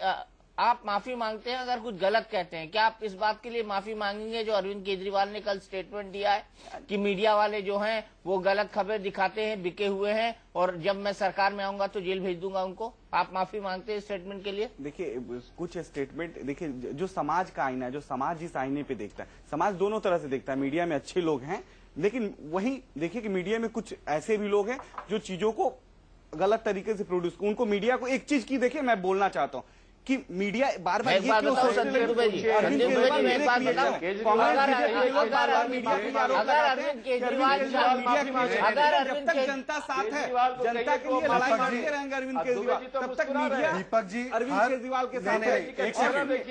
आप माफी मांगते हैं अगर कुछ गलत कहते हैं, क्या आप इस बात के लिए माफी मांगेंगे जो अरविंद केजरीवाल ने कल स्टेटमेंट दिया है कि मीडिया वाले जो हैं वो गलत खबर दिखाते हैं, बिके हुए हैं, और जब मैं सरकार में आऊंगा तो जेल भेज दूंगा उनको? आप माफी मांगते हैं स्टेटमेंट के लिए? देखिए, कुछ स्टेटमेंट, देखिए जो समाज का आईना है, जो समाज जिस आईने पे देखता है, समाज दोनों तरह से देखता है। मीडिया में अच्छे लोग हैं, लेकिन वहीं देखिए कि मीडिया में कुछ ऐसे भी लोग हैं जो चीजों को गलत तरीके से प्रोड्यूस, उनको मीडिया को एक चीज की, देखिए मैं बोलना चाहता हूँ कि मीडिया बार बार ये क्यों अगर अरविंद जनता साथ है, जनता के लिए लड़ाई लड़ते रहेंगे अरविंद केजरीवाल, तब तक मीडिया दीपक जी अरविंद केजरीवाल के साथ है।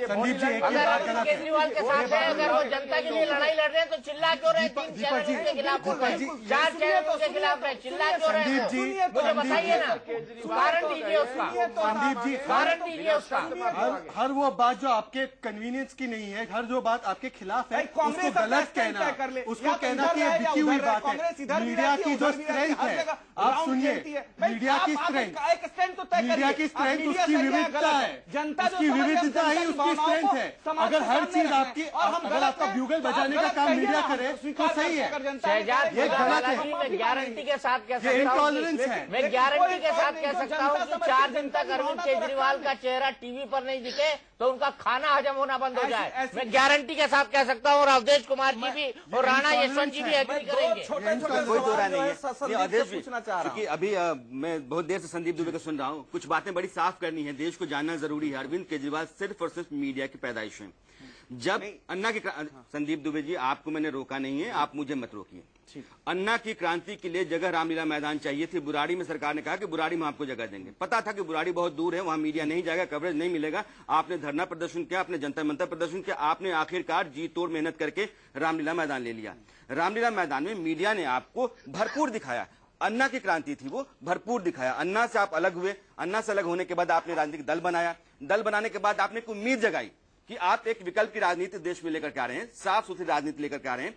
संदीप जी, अगर अरविंद केजरीवाल के साथ है, अगर वो जनता के लिए लड़ाई लड़ रहे हैं तो चिल्ला क्यों रहे? 3 चैनल उनके खिलाफ बोल रहे हैं, 4 चैनल उनके खिलाफ है, चिल्ला क्यों रहे हैं? मुझे बताइए ना, कारण दीजिए उसका, संदीप जी, कारण दीजिए उसका। हर वो बात जो आपके कन्वीनियंस की नहीं है, हर जो बात आपके खिलाफ है, उसको गलत कहना, उसको कहना कि ये बिकी हुई बात है। मीडिया की जो स्ट्रेंथ है, आप सुनिए, मीडिया की स्ट्रेंथ, मीडिया की स्ट्रेंथ उसकी विविधता है, उसकी विविधता ही उसकी स्ट्रेंथ है। अगर हर चीज आपकी, अगर आपका ब्यूगल बजाने का काम मीडिया करे तो सही है, ये गलत है। मैं गारंटी के साथ कह सकता हूँ, इंटॉलरेंस है। मैं गारंटी के साथ कह सकता हूँ कि 4 दिन तक अरविंद केजरीवाल का चेहरा टीवी पर नहीं दिखे तो उनका खाना हजम होना बंद हो जाए। मैं गारंटी के साथ कह सकता हूँ, और अवधेश कुमार जी भी और राणा यशवंत जी भी एग्री करेंगे। कोई दो राय नहीं है। अवधेश जी, क्योंकि अभी मैं बहुत देर से संदीप दुबे को सुन रहा हूँ, कुछ बातें बड़ी साफ करनी है, देश को जानना जरूरी है। अरविंद केजरीवाल सिर्फ और सिर्फ मीडिया की पैदाइश है। जब अन्ना की, संदीप दुबे जी आपको मैंने रोका नहीं है, आप मुझे मत रोकिए। अन्ना की क्रांति के लिए जगह रामलीला मैदान चाहिए थी। बुराड़ी में सरकार ने कहा कि बुराड़ी में आपको जगह देंगे। पता था कि बुराड़ी बहुत दूर है, वहां मीडिया नहीं जाएगा, कवरेज नहीं मिलेगा। आपने धरना प्रदर्शन किया, आपने जनता मंत्र प्रदर्शन किया, आपने आखिरकार जी तोड़ मेहनत करके रामलीला मैदान ले लिया। रामलीला मैदान में मीडिया ने आपको भरपूर दिखाया। अन्ना की क्रांति थी, वो भरपूर दिखाया। अन्ना से आप अलग हुए, अन्ना से अलग होने के बाद आपने राजनीतिक दल बनाया। दल बनाने के बाद आपने एक उम्मीद जगाई कि आप एक विकल्प की राजनीति देश में लेकर के आ रहे हैं, साफ सुथरी राजनीति लेकर के आ रहे हैं।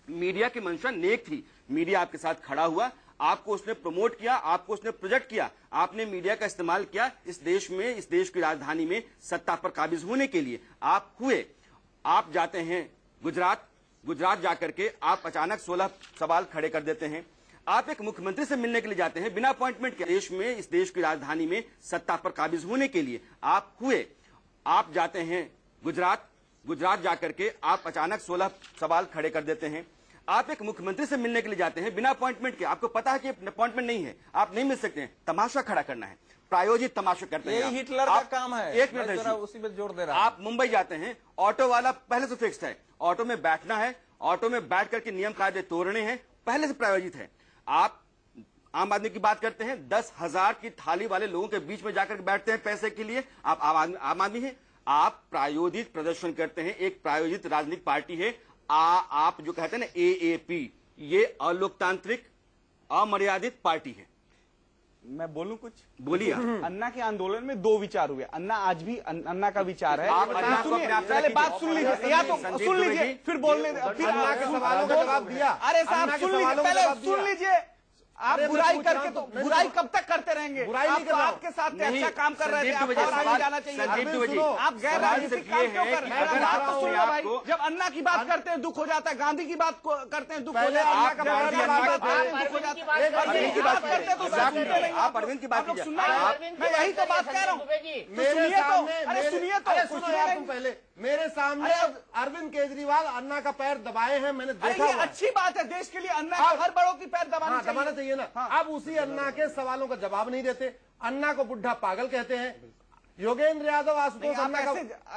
मीडिया की मंशा नेक थी, मीडिया आपके साथ खड़ा हुआ, आपको उसने प्रमोट किया, आपको उसने प्रोजेक्ट किया। आपने मीडिया का इस्तेमाल किया इस देश में, इस देश की राजधानी में सत्ता पर काबिज होने के लिए। आप हुए, आप जाते हैं गुजरात जाकर के आप अचानक 16 सवाल खड़े कर देते हैं। आप एक मुख्यमंत्री से मिलने के लिए जाते हैं बिना अपॉइंटमेंट के। देश में, इस देश की राजधानी में सत्ता पर काबिज होने के लिए आप हुए, आप जाते हैं गुजरात जाकर के आप अचानक 16 सवाल खड़े कर देते हैं। आप एक मुख्यमंत्री से मिलने के लिए जाते हैं बिना अपॉइंटमेंट के। आपको पता है कि अपॉइंटमेंट नहीं है, आप नहीं मिल सकते हैं, तमाशा खड़ा करना है, प्रायोजित तमाशा करते हैं। ये हिटलर का काम है। एक मिनट, उसी पे जोर दे रहा आप मुंबई जाते हैं, ऑटो वाला पहले से फिक्स्ड है, ऑटो में बैठना है, ऑटो में बैठ करके नियम कायदे तोड़ने हैं, पहले से प्रायोजित है। आप आम आदमी की बात करते हैं, 10,000 की थाली वाले लोगों के बीच में जाकर बैठते हैं पैसे के लिए। आप आम आदमी हैं, आप प्रायोजित प्रदर्शन करते हैं, एक प्रायोजित राजनीतिक पार्टी है। आप जो कहते हैं ना AAP, ये अलोकतांत्रिक अमर्यादित पार्टी है। मैं बोलूं कुछ? बोलिए। अन्ना के आंदोलन में 2 विचार हुए। अन्ना आज भी अन्ना का विचार है। पहले बात सुन लीजिए, या तो सुन लीजिए फिर बोलने, फिर अन्ना के सवालों का जवाब दिया। अरे साहब सुन लीजिए, पहले सुन लीजिए। आप बुराई करके तो बुराई कब तक करते रहेंगे? बुराई नहीं कर रहा हूं। आपके साथ अच्छा काम कर रहे थे, आपको आगे जाना चाहिए। आप गैर राजनीतिक काम क्यों कर रहे हैं? बात तो सुनो भाई, जब अन्ना की बात करते हैं दुख हो जाता है, गांधी की बात करते हैं दुख हो जाता है, आप अरविंद की बात कीजिए। मैं यही तो बात कह रहा हूँ। सुनिए तो पहले मेरे सामने अरविंद केजरीवाल अन्ना का पैर दबाए हैं, मैंने देखा। ये अच्छी बात है, देश के लिए अन्ना हर बड़ों की पैर दबाना चाहिए ना। अब उसी अन्ना के सवालों का जवाब नहीं देते, अन्ना को बुढ़ा पागल कहते हैं। योगेंद्र यादव आशुतोष अन्ना का,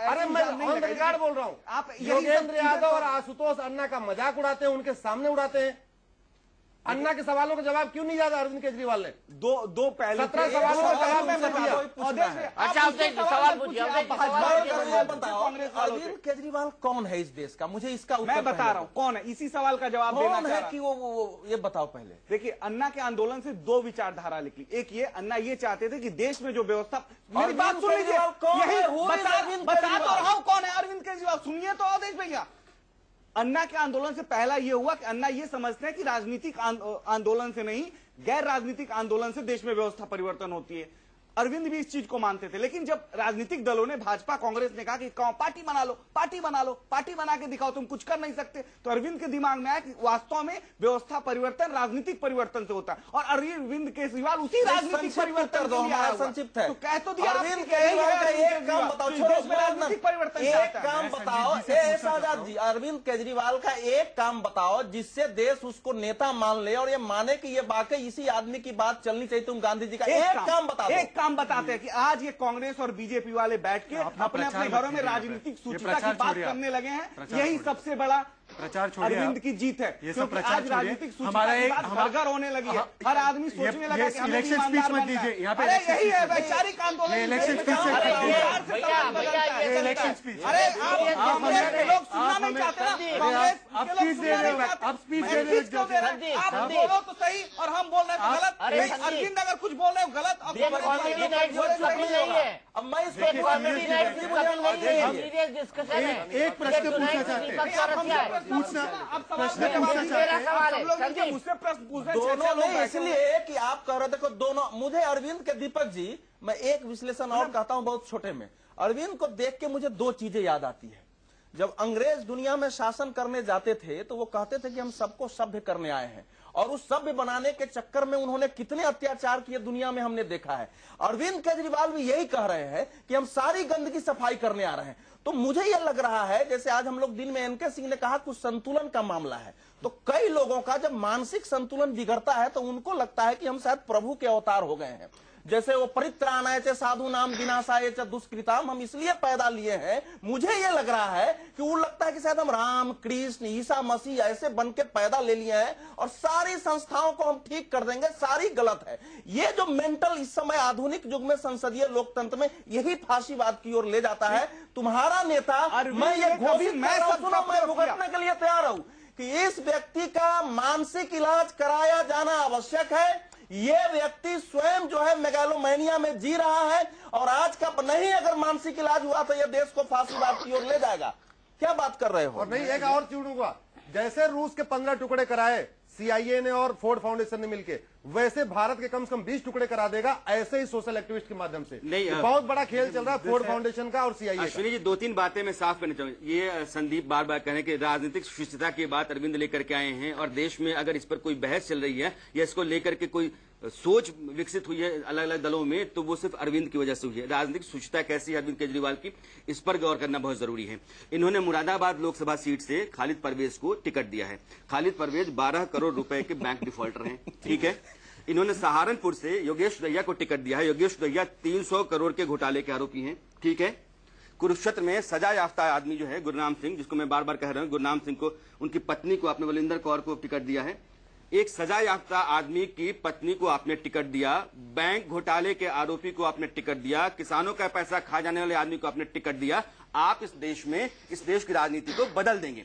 अरे मैं ऑन द रिकॉर्ड बोल रहा हूँ, योगेंद्र यादव और आशुतोष अन्ना का मजाक उड़ाते हैं, उनके सामने उड़ाते हैं। अन्ना के सवालों का जवाब क्यों नहीं दिया अरविंद केजरीवाल ने? दो पहले 17 सवालों का जवाब नहीं दिया। अच्छा, सवाल पूछिए। अरविंद केजरीवाल कौन है इस देश का? मुझे इसका उत्तर मैं बता रहा हूँ कौन है। इसी सवाल का जवाब देना है कि वो ये बताओ पहले। देखिए, अन्ना के आंदोलन से दो विचारधारा निकली। एक ये, अन्ना ये चाहते थे कि देश में जो व्यवस्था, मेरी बात सुन लीजिए, बता तो रहा हूँ कौन है अरविंद केजरीवाल, सुनिए तो आदेश भैया। अन्ना के आंदोलन से पहला यह हुआ कि अन्ना ये समझते हैं कि राजनीतिक आंदोलन से नहीं, गैर राजनीतिक आंदोलन से देश में व्यवस्था परिवर्तन होती है। अरविंद भी इस चीज को मानते थे, लेकिन जब राजनीतिक दलों ने, भाजपा कांग्रेस ने कहा कि पार्टी बना लो, पार्टी बना लो, पार्टी बना के दिखाओ, तुम कुछ कर नहीं सकते, तो अरविंद के दिमाग में आया कि वास्तव में व्यवस्था परिवर्तन राजनीतिक परिवर्तन से होता है, और अरविंद केजरीवाल उसी राजनीतिक परिवर्तन दो हमारा संक्षिप्त है। तो कह तो दिया अरविंद केजरीवाल का एक काम बताओ, राजनीतिक परिवर्तन, एक काम बताओ आजाद जी, अरविंद केजरीवाल का एक काम बताओ जिससे देश उसको नेता मान ले और ये माने कि ये वाकई इसी आदमी की बात चलनी चाहिए। तुम गांधी जी का एक काम बताओ। एक काम बताते हैं कि आज ये कांग्रेस और बीजेपी वाले बैठ के अपने अपने घरों में राजनीतिक सूचिता की बात करने लगे हैं। यही सबसे बड़ा प्रचार अरविंद की जीत है, क्योंकि आज राजनीतिक सूचिता की बात घर होने लगी है। हर आदमी सोचने लगा कि हमें इलेक्शन स्पीच मत दीजिए यहाँ पे। अरे यही है वैचारिक आंदोलन, इलेक्शन स्पीच। अरे आप लोग सुनना नहीं चाहते ना, कांग्रेस अब स्पीच दे रहे हो, अब स्पीच दे रहे हो। आप बोलो तो सही और हम बोल रहे हैं गलत। अरविंद अगर कुछ बोल रहे हो गलत, अब मैं इसको एक प्रश्न पूछना चाहते हैं, मुझसे प्रश्न पूछे दोनों नहीं, इसलिए कि आप कह रहे देखो दोनों। मुझे अरविंद के, दीपक जी, मैं एक विश्लेषण और कहता हूं बहुत छोटे में। अरविंद को देख के मुझे दो चीजें याद आती है। जब अंग्रेज दुनिया में शासन करने जाते थे तो वो कहते थे कि हम सबको सभ्य करने आए हैं, और उस सभ्य बनाने के चक्कर में उन्होंने कितने अत्याचार किए दुनिया में हमने देखा है। अरविंद केजरीवाल भी यही कह रहे हैं कि हम सारी गंदगी सफाई करने आ रहे हैं। तो मुझे यह लग रहा है, जैसे आज हम लोग दिन में एनके सिंह ने कहा कुछ संतुलन का मामला है, तो कई लोगों का जब मानसिक संतुलन बिगड़ता है तो उनको लगता है कि हम शायद प्रभु के अवतार हो गए हैं। जैसे वो परित्राणाय च साधु नाम विनाशाय च दुष्कृताम, हम इसलिए पैदा लिए हैं। मुझे ये लग रहा है कि वो लगता है कि शायद हम राम, कृष्ण, ईसा मसीह ऐसे बन के पैदा ले लिए हैं और सारी संस्थाओं को हम ठीक कर देंगे, सारी गलत है। ये जो मेंटल इस समय आधुनिक युग में संसदीय लोकतंत्र में यही फांसीवाद की ओर ले जाता है। तुम्हारा नेता, मैं ये घोषित मैं भुगतने के लिए तैयार हूं कि इस व्यक्ति का मानसिक इलाज कराया जाना आवश्यक है। ये व्यक्ति स्वयं जो है मेगालोमैनिया में जी रहा है, और आज का नहीं अगर मानसिक इलाज हुआ तो यह देश को फांसीवाद की ओर ले जाएगा। क्या बात कर रहे हो? और नहीं, एक और चूड़ूंगा, जैसे रूस के 15 टुकड़े कराए CIA ने और फोर्ड फाउंडेशन ने मिलके, वैसे भारत के कम से कम 20 टुकड़े करा देगा, ऐसे ही सोशल एक्टिविस्ट के माध्यम से। नहीं, बहुत बड़ा खेल चल रहा है फोर्ड फाउंडेशन का और CIA का। अश्विनी जी, दो तीन बातें मैं साफ करना चाहूंगा। ये संदीप बार बार कह रहे हैं कि राजनीतिक सुचिता की बात अरविंद लेकर के आए हैं, और देश में अगर इस पर कोई बहस चल रही है या इसको लेकर के कोई सोच विकसित हुई है अलग अलग दलों में, तो वो सिर्फ अरविंद की वजह से हुई है। राजनीतिक सुचिता कैसी है अरविंद केजरीवाल की, इस पर गौर करना बहुत जरूरी है। इन्होंने मुरादाबाद लोकसभा सीट से खालिद परवेज को टिकट दिया है। खालिद परवेज 12 करोड़ रुपए के बैंक डिफॉल्टर हैं, ठीक है। इन्होंने सहारनपुर से योगेश दहिया को टिकट दिया है। योगेश दहिया 300 करोड़ के घोटाले के आरोपी हैं, ठीक है। कुरुक्षेत्र में सजा याफ्ता आदमी जो है गुरनाम सिंह, जिसको मैं बार बार कह रहा हूं, गुरनाम सिंह को, उनकी पत्नी को आपने बलिंदर कौर को टिकट दिया है। एक सजा याफ्ता आदमी की पत्नी को आपने टिकट दिया, बैंक घोटाले के आरोपी को आपने टिकट दिया, किसानों का पैसा खा जाने वाले आदमी को आपने टिकट दिया। आप इस देश में, इस देश की राजनीति को बदल देंगे।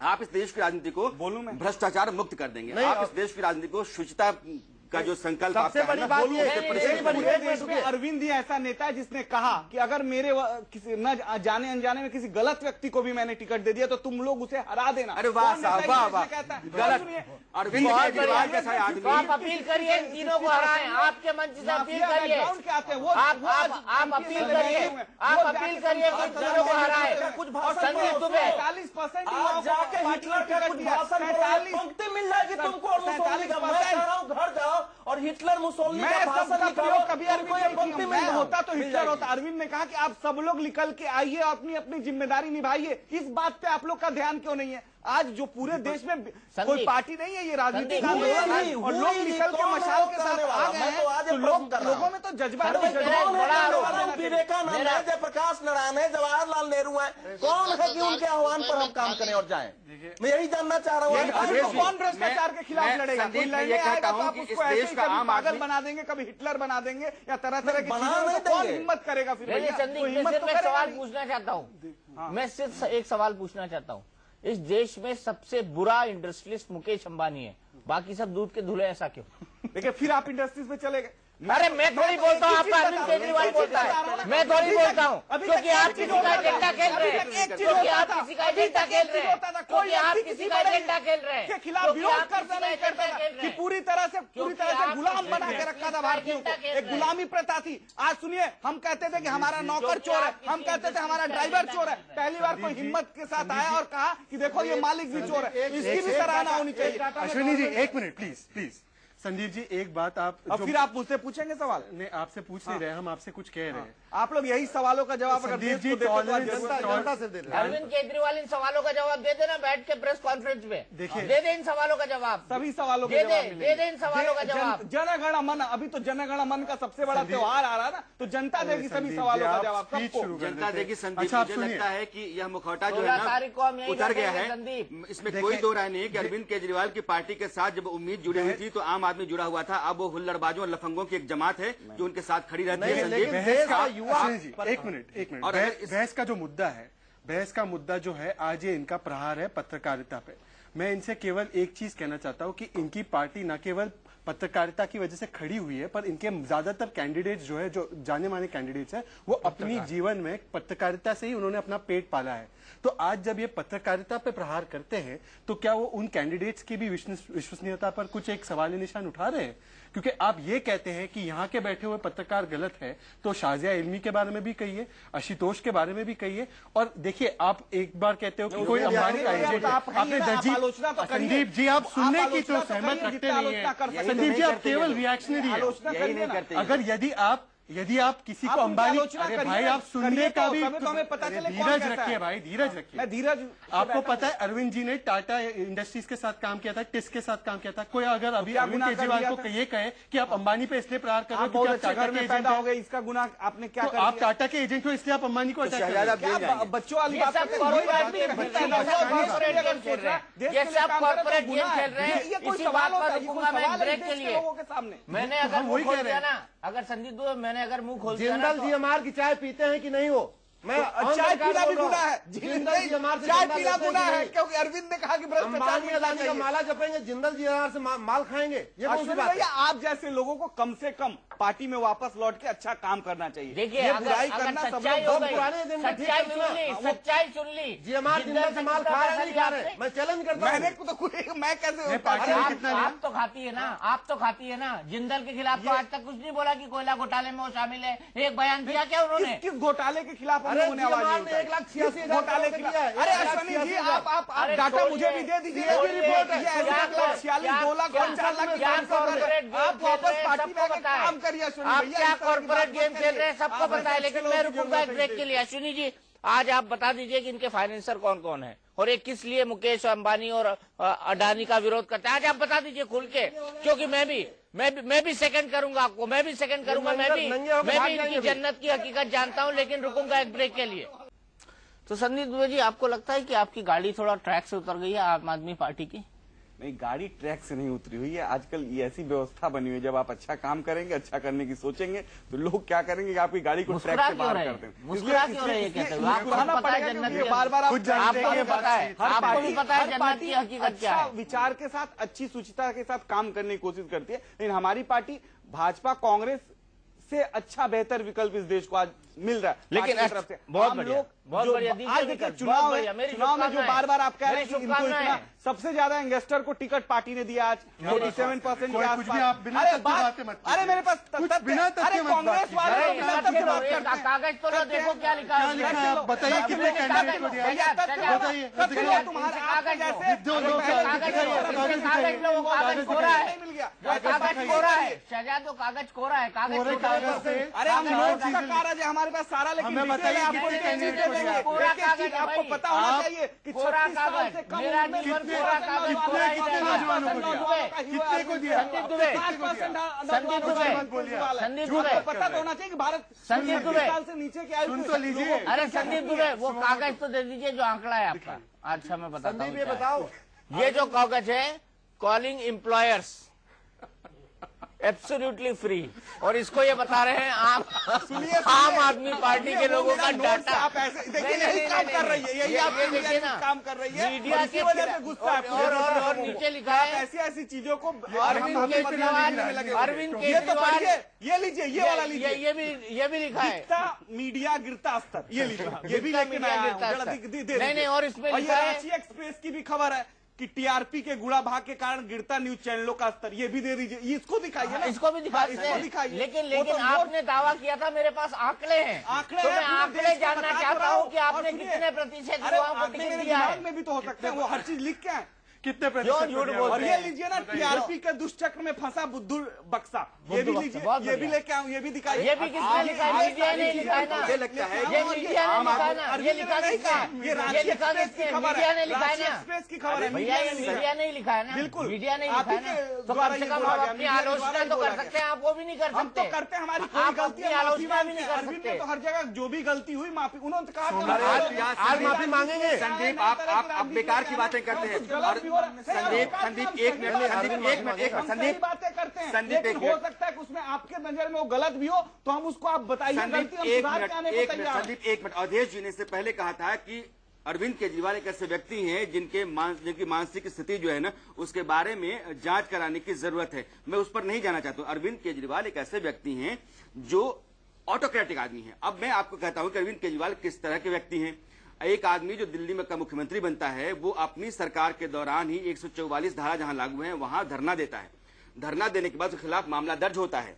आप इस देश की राजनीति को भ्रष्टाचार मुक्त कर देंगे। आप इस देश की राजनीति को शुचिता का जो संकल्प सबसे बड़ी बात ये अरविंद ही ऐसा नेता है जिसने कहा कि अगर मेरे किसी न जाने अनजाने में किसी गलत व्यक्ति को भी मैंने टिकट दे दिया तो तुम लोग उसे हरा देना। अरे वाह साहब, वाह वाह, गलत। अरविंद केजरीवाल जैसा आदमी, आप अपील करिए इन तीनों को हराएं, आपके मंच से अपील करिए, आप अपील करिए, आप अपील करिए कि इन तीनों को हराएं। कुछ संदीप दुबे 45% जाके हिटलर का कुछ भाषण पंक्ति मिल जाएगी तुमको और मुसोलिनी का। मैं कह रहा हूँ घर जाओ और हिटलर मुसोलिनी का भाषण निकालो, कभी पंक्ति में होता तो हिटलर होता। अरविंद ने कहा कि आप सब लोग निकल के आइए और अपनी अपनी जिम्मेदारी निभाइए। इस बात पे आप लोग का ध्यान क्यों नहीं है? आज जो पूरे देश में कोई पार्टी नहीं है, ये राजनीतिक आंदोलन है और लोग निकल के मशाल के साथ आ गए हैं, तो लोगों में तो जज्बा विवेकानंद है, जयप्रकाश नारायण है, जवाहरलाल नेहरू है, कौन है कि उनके आह्वान पर हम काम करें और जाएं? मैं यही जानना चाह रहा हूँ। कौन भ्रष्टाचार के खिलाफ लड़ेगा? कोई लड़ने आएगा तो आप उसको ऐसे ही कभी पागल बना देंगे, कभी हिटलर बना देंगे या तरह तरह की चीजों को कौन हिम्मत करेगा? फिर मैं सवाल पूछना चाहता हूँ, मैं सिर्फ एक सवाल पूछना चाहता हूँ। इस देश में सबसे बुरा इंडस्ट्रियलिस्ट मुकेश अंबानी है, बाकी सब दूध के धुले, ऐसा क्यों? देखिए फिर आप इंडस्ट्रीज में चले गए। अरे मैं थोड़ी बोलता हूँ, आपका अरविंद केजरीवाल बोलता है, मैं थोड़ी बोलता हूँ, क्योंकि आप किसी का एजेंडा खेल रहे हैं, क्योंकि आप किसी का एजेंडा खेल रहे हैं, क्योंकि आप किसी का एजेंडा खेल रहे हैं, के खिलाफ विरोध करना नहीं करता था कि पूरी तरह से गुलाम बना के रखा था भारतीयों को। एक गुलामी प्रथा थी। आज सुनिए, हम कहते थे कि हमारा नौकर चोर है, हम कहते थे हमारा ड्राइवर चोर है। पहली बार कोई हिम्मत के साथ आया और कहा कि देखो ये मालिक भी चोर है, इसकी भी सराहना होनी चाहिए। अश्विनी जी एक मिनट प्लीज। संदीप जी एक बात आप फिर आप मुझसे पूछेंगे सवाल? नहीं, आपसे पूछ नहीं रहे, हम आपसे कुछ कह रहे हैं। आप लोग यही सवालों का जवाब अगर संदीप जी जनता से दे रहे हैं। अरविंद केजरीवाल इन सवालों का जवाब दे देना बैठ के प्रेस कॉन्फ्रेंस में, देखिए दे दे इन सवालों का जवाब, सभी सवालों का जवाब दे दे इन सवालों का जवाब। जनगण मन, अभी तो जनगण मन का सबसे बड़ा त्योहार आ रहा है ना, तो जनता देगी सभी सवालों का जवाब सबको। जनता देगी। संदीप, मुझे लगता है कि यह मुखौटा जो है ना उतर गया है, इसमें कोई दो राय नहीं है कि अरविंद केजरीवाल की पार्टी के साथ जब उम्मीद जुड़ी हुई थी तो आम आदमी जुड़ा हुआ था। अब वो हुल्लड़बाजों और लफंगों की एक जमात है जो उनके साथ खड़ी रहती है। एक मिनट बहस का जो मुद्दा है, बहस का मुद्दा जो है आज ये इनका प्रहार है पत्रकारिता पे। मैं इनसे केवल एक चीज कहना चाहता हूं कि इनकी पार्टी न केवल पत्रकारिता की वजह से खड़ी हुई है, पर इनके ज्यादातर कैंडिडेट्स जो है, जो जाने माने कैंडिडेट्स हैं, वो अपनी जीवन में पत्रकारिता से ही उन्होंने अपना पेट पाला है। तो आज जब ये पत्रकारिता पे प्रहार करते हैं तो क्या वो उन कैंडिडेट्स की भी विश्वसनीयता पर कुछ एक सवाल निशान उठा रहे हैं? क्योंकि आप ये कहते हैं कि यहाँ के बैठे हुए पत्रकार गलत है, तो शाजिया इल्मी के बारे में भी कहिए, आशुतोष के बारे में भी कहिए। और देखिए, आप एक बार कहते हो कि कोई अंबानी का एजेंट है, आपने संदीप जी आप सुनने की तो सहमत रखते नहीं है। संदीप जी आप केवल रिएक्शनरी है। अगर यदि आप किसी को अंबानी, अरे भाई आप सुनने का भी धीरज रखिए भाई, धीरज रखिए। आपको पता है अरविंद जी ने टाटा इंडस्ट्रीज के साथ काम किया था, टिस के साथ काम किया था। कोई अगर अभी अरविंद केजरीवाल को ये कहे कि आप अंबानी पे इसलिए प्रहार कर रहे हो क्योंकि आप टाटा के एजेंट हो गए, इसका गुनाह आपने क्या कर दिया? आप टाटा के एजेंट हो इसलिए आप अंबानी को अटैक कर रहे हो। बच्चों वाली बात करते हैं, लोगों के सामने। मैंने अगर मुंह खोल दिया ना, अगर संदीप दुबे मैंने अगर मुंह खोल दिया ना, जिंदल जीएमआर की चाय पीते हैं कि नहीं हो? मैं चाय पीना भी गुनाह है, चाय पीना गुनाह है, क्योंकि अरविंद ने कहा कि अंबानी अदानी का माला जपेंगे, जिंदल जीएमआर से माल खाएंगे, ये कौन सी बात है? आप जैसे लोगों को कम से कम पार्टी में वापस लौट के अच्छा काम करना चाहिए। देखिए, बुराई करना सब लोग पुराने दिन में सच्चाई सुन ली, जीएमआर जिंदल से माल खा रहे नहीं खा रहे, मैं चैलेंज करता हूँ। मैं कैसे? आप तो खाती है ना, आप तो खाती है ना। जिंदल के खिलाफ तो आज तक कुछ नहीं बोला कि कोयला घोटाले में वो शामिल है। एक बयान दिया क्या उन्होंने? किस घोटाले के खिलाफ? अरे 1,86,000 घोटाले के खिलाफ। अरे अश्विनी जी आप डाटा मुझे भी दे दीजिए। 2 लाख 4 लाख आप वापस पार्टी में काम करिए। आप क्या कॉर्पोरेट गेम खेल रहे हैं सबको पता है, लेकिन मैं रुकूंगा एक ब्रेक के लिए। अश्विनी जी आज आप बता दीजिए कि इनके फाइनेंसर कौन कौन है और ये किस लिए मुकेश अंबानी और अडानी का विरोध करते हैं। आज आप बता दीजिए खुल के, क्योंकि मैं भी सेकंड करूंगा आपको, मैं भी सेकंड करूंगा। मैं भी इनकी जन्नत की हकीकत जानता हूं, लेकिन रुकूंगा एक ब्रेक के लिए। तो संदीप दुबे जी, आपको लगता है कि आपकी गाड़ी थोड़ा ट्रैक से उतर गई है आम आदमी पार्टी की? नहीं, गाड़ी ट्रैक से नहीं उतरी हुई है। आजकल ये ऐसी व्यवस्था बनी हुई है, जब आप अच्छा काम करेंगे, अच्छा करने की सोचेंगे, तो लोग क्या करेंगे कि आपकी गाड़ी को ट्रैक से बाहर कर देंगे। मुस्कुरा क्यों रहे हैं? बार-बार आपको भी पता है जन्नत की हकीकत क्या है। विचार के साथ, अच्छी सूचिता के साथ काम करने की कोशिश करती है, लेकिन हमारी पार्टी भाजपा कांग्रेस से अच्छा बेहतर विकल्प इस देश को आज मिल रहा है। लेकिन तरफ से बहुत बढ़िया, बहुत बढ़िया। आज देखिए चुनाव में जो बार बार आप कह रहे हैं कि इनको इतना सबसे ज्यादा इन्वेस्टर को टिकट पार्टी ने दिया आज 47% के आसपास। अरे मेरे पास अरे कांग्रेस वाले कागज तो देखो क्या लिखा है, बताइए कितने कैंडिडेट को दिया, बताइए। कागज कोरा है, शहजाद को कागज कोरा है, कागज से। अरे हम नोट का कागज है हमारे पास सारा, लेकिन आपको पता होना चाहिए कि 36 साल से कम उम्र में कितने को दिया, संदीप दुबे पता तो होना चाहिए कि भारत संदीप दुबे साल से नीचे के आयु सुन तो लीजिए। अरे संदीप दुबे वो कागज तो दे दीजिए जो आंकड़ा है आपका। अच्छा मैं बताता हूँ, ये बताओ, ये जो कागज है कॉलिंग एम्प्लॉयर्स एब्सोल्युटली फ्री, और इसको ये बता रहे हैं आप आम आदमी पार्टी के लोगों का डाटा। आप ऐसे देखिए यही काम कर रही है, यही आप देखिए ना काम कर रही है, मीडिया की वजह से गुस्सा है। और नीचे लिखा है ऐसी ऐसी चीजों को अरविंद केजरीवाल, ये लीजिए, ये वाला लीजिए, ये भी लिखा है मीडिया गिरता स्तर, ये लीजिए, ये भी लेकिन नहीं, और इसमें लिखा है रांची एक्सप्रेस की भी खबर है कि टीआरपी के गुड़ा भाग के कारण गिरता न्यूज चैनलों का स्तर, ये भी दे दीजिए, इसको दिखाइए, इसको भी दिखाइए। लेकिन आपने दावा किया था मेरे पास आंकड़े हैं, आंकड़े तो मैं आंकड़े जानना चाहता हूँ कि आपने कितने प्रतिशत युवाओं को टिकट दिया है। में भी तो हो सकते हैं, वो हर चीज लिख के आए कितने प्रतिशत। और ये लीजिए ना, टीआरपी के दुष्चक्र में फंसा बुद्धू बक्सा, ये भी लीजिए, ये भी लेके आऊं, ये भी दिखाइए। ये भी किसने लिखा है? मीडिया ने लिखा है ना। मुझे लगता है ये मीडिया ने लिखा है ना, ये लिखा किसने? ये रांची एक्सप्रेस की खबर मीडिया है, ने लिखा है रांची ना, एक्सप्रेस की खबर है, भैया ये मीडिया ने लिखा है ना, बिल्कुल मीडिया ने लिखा है ना। तो कम से कम आप अपनी आलोचना तो कर सकते हैं, आप वो भी नहीं कर हम तो सकते। करते हैं, हमारी आप गलती अपनी आलोचना भी नहीं कर अरविंद ने सकते। तो हर जगह जो भी गलती हुई माफी, उन्होंने कहा आज माफी मांगेंगे। संदीप आप बेकार की बातें करते हैं। संदीप एक मिनट संदीप बातें करते हैं, संदीप लेकिन हो सकता है कि उसमें आपके नजर में वो गलत भी हो, तो हम उसको आप बताइए। संदीप एक मिनट अवधेश जी ने इससे पहले कहा था कि अरविंद केजरीवाल एक ऐसे व्यक्ति हैं जिनकी मानसिक स्थिति जो है ना, उसके बारे में जांच कराने की जरूरत है। मैं उस पर नहीं जाना चाहता हूं। अरविंद केजरीवाल एक ऐसे व्यक्ति हैं जो ऑटोक्रेटिक आदमी है। अब मैं आपको कहता हूं कि अरविंद केजरीवाल किस तरह के व्यक्ति हैं। एक आदमी जो दिल्ली में का मुख्यमंत्री बनता है, वो अपनी सरकार के दौरान ही 144 धारा जहां लागू है वहां धरना देता है। धरना देने के बाद उसके खिलाफ मामला दर्ज होता है।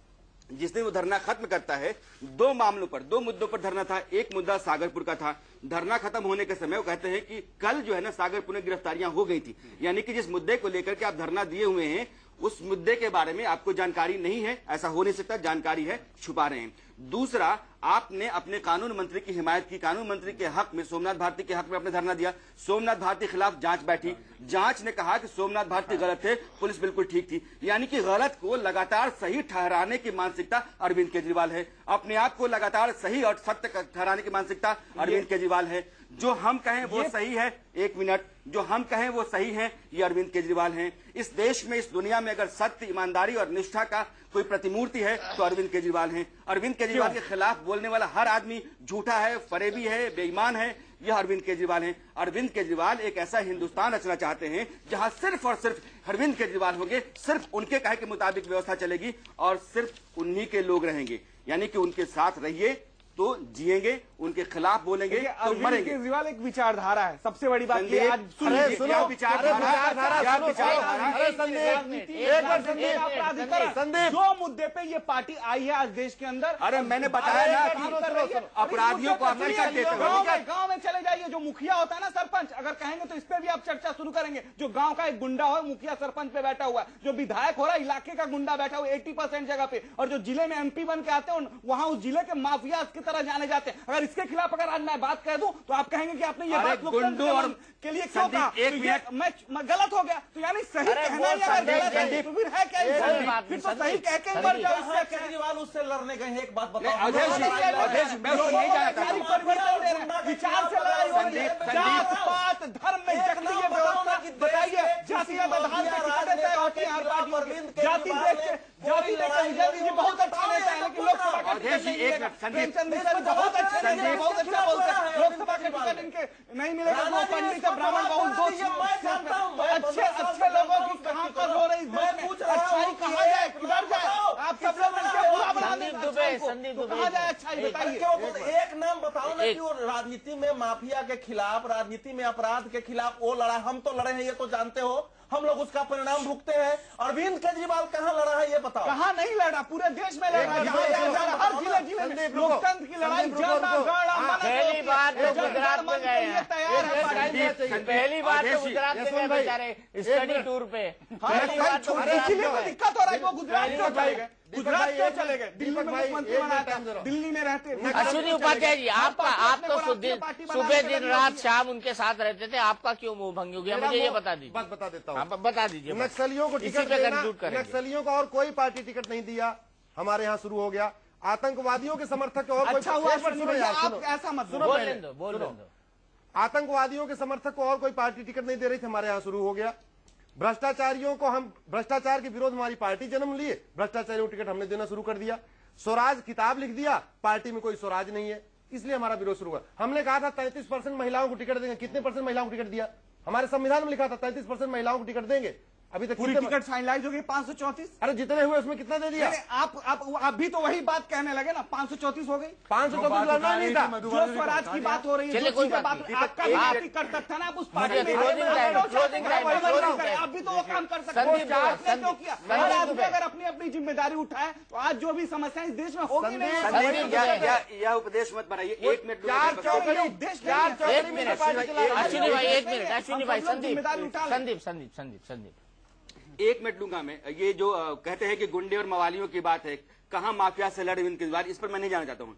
जिस दिन वो धरना खत्म करता है, दो मुद्दों पर धरना था। एक मुद्दा सागरपुर का था। धरना खत्म होने के समय वो कहते हैं कि कल जो है ना सागरपुर में गिरफ्तारियां हो गई थी, यानी कि जिस मुद्दे को लेकर के आप धरना दिए हुए हैं उस मुद्दे के बारे में आपको जानकारी नहीं है। ऐसा हो नहीं सकता, जानकारी है, छुपा रहे हैं। दूसरा, आपने अपने कानून मंत्री की हिमायत की, कानून मंत्री के हक में, सोमनाथ भारती के हक में आपने धरना दिया। सोमनाथ भारती के खिलाफ जांच बैठी, जांच ने कहा कि सोमनाथ भारती गलत थे, पुलिस बिल्कुल ठीक थी। यानी कि गलत को लगातार सही ठहराने की मानसिकता अरविंद केजरीवाल है। अपने आप को लगातार सही और सत्य ठहराने की मानसिकता अरविंद केजरीवाल है। जो हम कहें वो सही है, एक मिनट, जो हम कहें वो सही है, ये अरविंद केजरीवाल हैं। इस देश में, इस दुनिया में अगर सत्य, ईमानदारी और निष्ठा का कोई प्रतिमूर्ति है तो अरविंद केजरीवाल हैं। अरविंद केजरीवाल के खिलाफ बोलने वाला हर आदमी झूठा है, फरेबी है, बेईमान है, यह अरविंद केजरीवाल हैं। अरविंद केजरीवाल एक ऐसा हिंदुस्तान रचना चाहते हैं जहां सिर्फ और सिर्फ अरविंद केजरीवाल होंगे, सिर्फ उनके कहे के मुताबिक व्यवस्था चलेगी और सिर्फ उन्हीं के लोग रहेंगे। यानी कि उनके साथ रहिए तो जिएंगे, उनके खिलाफ बोलेंगे तो मरेंगे। केजरीवाल एक विचारधारा है, सबसे बड़ी बात ये आज जो मुद्दे पे ये पार्टी आई है आज देश के अंदर। अरे मैंने बताया ना, अपराधियों को गांव में चले जाइए, जो मुखिया होता है ना, सरपंच, अगर कहेंगे तो इस पे भी आप चर्चा शुरू करेंगे। जो गांव का एक गुंडा हो, मुखिया सरपंच पे बैठा हुआ है, जो विधायक हो रहा है इलाके का गुंडा बैठा हुआ 80% जगह पे, और जो जिले में MP बन के आते हैं वहां उस जिले के माफिया की तरह जाने जाते हैं। अगर इसके खिलाफ अगर आज मैं बात कह दूं तो आप कहेंगे कि आपने ये बात गुंडों के लिए क्यों कहा? मैं गलत हो गया, तो यानी सही कहना है, तो फिर है क्या? फिर तो सही कह के मर जाओ। इससे केजरीवाल उससे लड़ने गए, एक बात बताओ, विचार से लड़ाई हो रही है, जात पात धर्म में जगती है व्यवस्था, बताइए जातीय आधार पर टिकटें तय होती हैं हर पार्टी की। जाति देख के विजय जी बहुत अच्छा नेता है, लेकिन लोकसभा का टिकट नहीं मिलेगा। प्रेमचंद मिश्र बहुत अच्छे नेता हैं, बहुत अच्छा बोलते हैं, लोकसभा का टिकट इनके नहीं मिलेगा। वो पंडित है, ब्राह्मण बहुल, दो अच्छे लोगों की कहां पर हो रही अच्छाई कहाँ जाए, किधर जाए? आप सब लोग मिलकर बुरा बना देंगे। संदीप दुबे कहाँ जाए अच्छाई बताइए। एक नाम बताओ ना कि वो राजनीति में माफिया के खिलाफ, राजनीति में अपराध के खिलाफ वो लड़ा। हम तो लड़े हैं, ये तो जानते हो, हम लोग उसका परिणाम भुगते हैं। अरविंद केजरीवाल कहाँ लड़ा है ये बताओ। कहाँ नहीं लड़ा, पूरे देश में लड़ा, हर जिले में लोकतंत्र की लड़ाई। पहली बार तो गुजरात में गए हैं, पहली बार तो गुजरात में गए बेचारे स्टडी टूर पे। पहली बार तो दिक्कत हो रही है, वो गुजरात क्यों चले गए? गुजरात क्यों चले गए? दिल्ली में मुख्यमंत्री बना था, दिल्ली में रहते। अश्विनी उपाध्याय जी, आप तो सुबह दिन रात शाम उनके साथ रहते थे, आपका क्यों मुंह भंग हो गया? मुझे ये बता दीजिए। बात बता देता हूँ, बता दीजिए। नक्सलियों को टिकट देना, नक्सलियों को और कोई पार्टी टिकट नहीं दिया, हमारे यहाँ शुरू हो गया। आतंकवादियों के समर्थक और कोई, ऐसा मत बोलो, आतंकवादियों के समर्थक को और कोई पार्टी टिकट नहीं दे रही थी, हमारे यहाँ शुरू हो गया। भ्रष्टाचारियों को, हम भ्रष्टाचार के विरोध हमारी पार्टी जन्म लिए, भ्रष्टाचारियों को टिकट हमने देना शुरू कर दिया। स्वराज किताब लिख दिया, पार्टी में कोई स्वराज नहीं है, इसलिए हमारा विरोध शुरू हुआ। हमने कहा था 33% महिलाओं को टिकट देंगे, कितने परसेंट महिलाओं को टिकट दिया? हमारे संविधान में लिखा था 33% महिलाओं को टिकट देंगे। अभी तक पूरी टिकट फाइनलाइज हो गई 534। अरे जितने हुए उसमें कितना दे दिया? आप भी तो वही बात कहने लगे ना, 534 हो गई। 534 लड़ना नहीं था। जो स्वराज की बात हो रही है, आपका भी कर सकता ना, आप उस पार्टी में आप भी तो वो काम कर सकते हैं। अगर अपनी अपनी जिम्मेदारी उठाए तो आज जो भी समस्या इस देश में होगी नहीं। यह उपदेश मत बनाइए। 1 मिनट, अश्विनी भाई 1 मिनट, अश्विनी भाई, संदीप 1 मिनट लूंगा मैं। ये जो कहते हैं कि गुंडे और मवालियों की बात है, कहां माफिया से लड़ अरविंद केजरीवाल, इस पर मैं नहीं जाना चाहता हूं।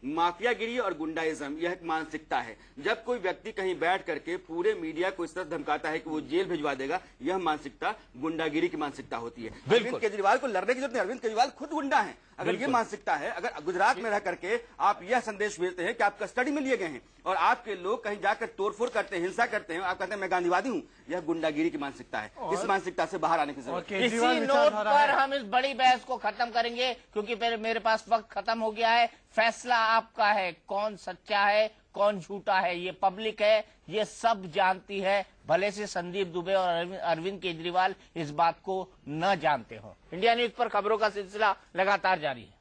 माफियागिरी और गुंडाइज्म यह एक मानसिकता है। जब कोई व्यक्ति कहीं बैठ करके पूरे मीडिया को इस तरह धमकाता है कि वो जेल भिजवा देगा, यह मानसिकता गुंडागिरी की मानसिकता होती है। अरविंद केजरीवाल को लड़ने की जरूरत नहीं, अरविंद केजरीवाल खुद गुंडा है। अगर ये मानसिकता है, अगर गुजरात में रह करके आप यह संदेश भेजते हैं कि आप कस्टडी में लिए गए हैं और आपके लोग कहीं जाकर तोड़फोड़ करते हैं, हिंसा करते हैं, आप कहते हैं मैं गांधीवादी हूं, यह गुंडागिरी की मानसिकता है। इस मानसिकता से बाहर आने की जरूरत है। इसी नोट पर हम इस बड़ी बहस को खत्म करेंगे, क्योंकि मेरे पास वक्त खत्म हो गया है। फैसला आपका है, कौन सच्चा है कौन झूठा है, ये पब्लिक है, ये सब जानती है, भले से संदीप दुबे और अरविंद केजरीवाल इस बात को न जानते हो। इंडिया न्यूज पर खबरों का सिलसिला लगातार जारी है।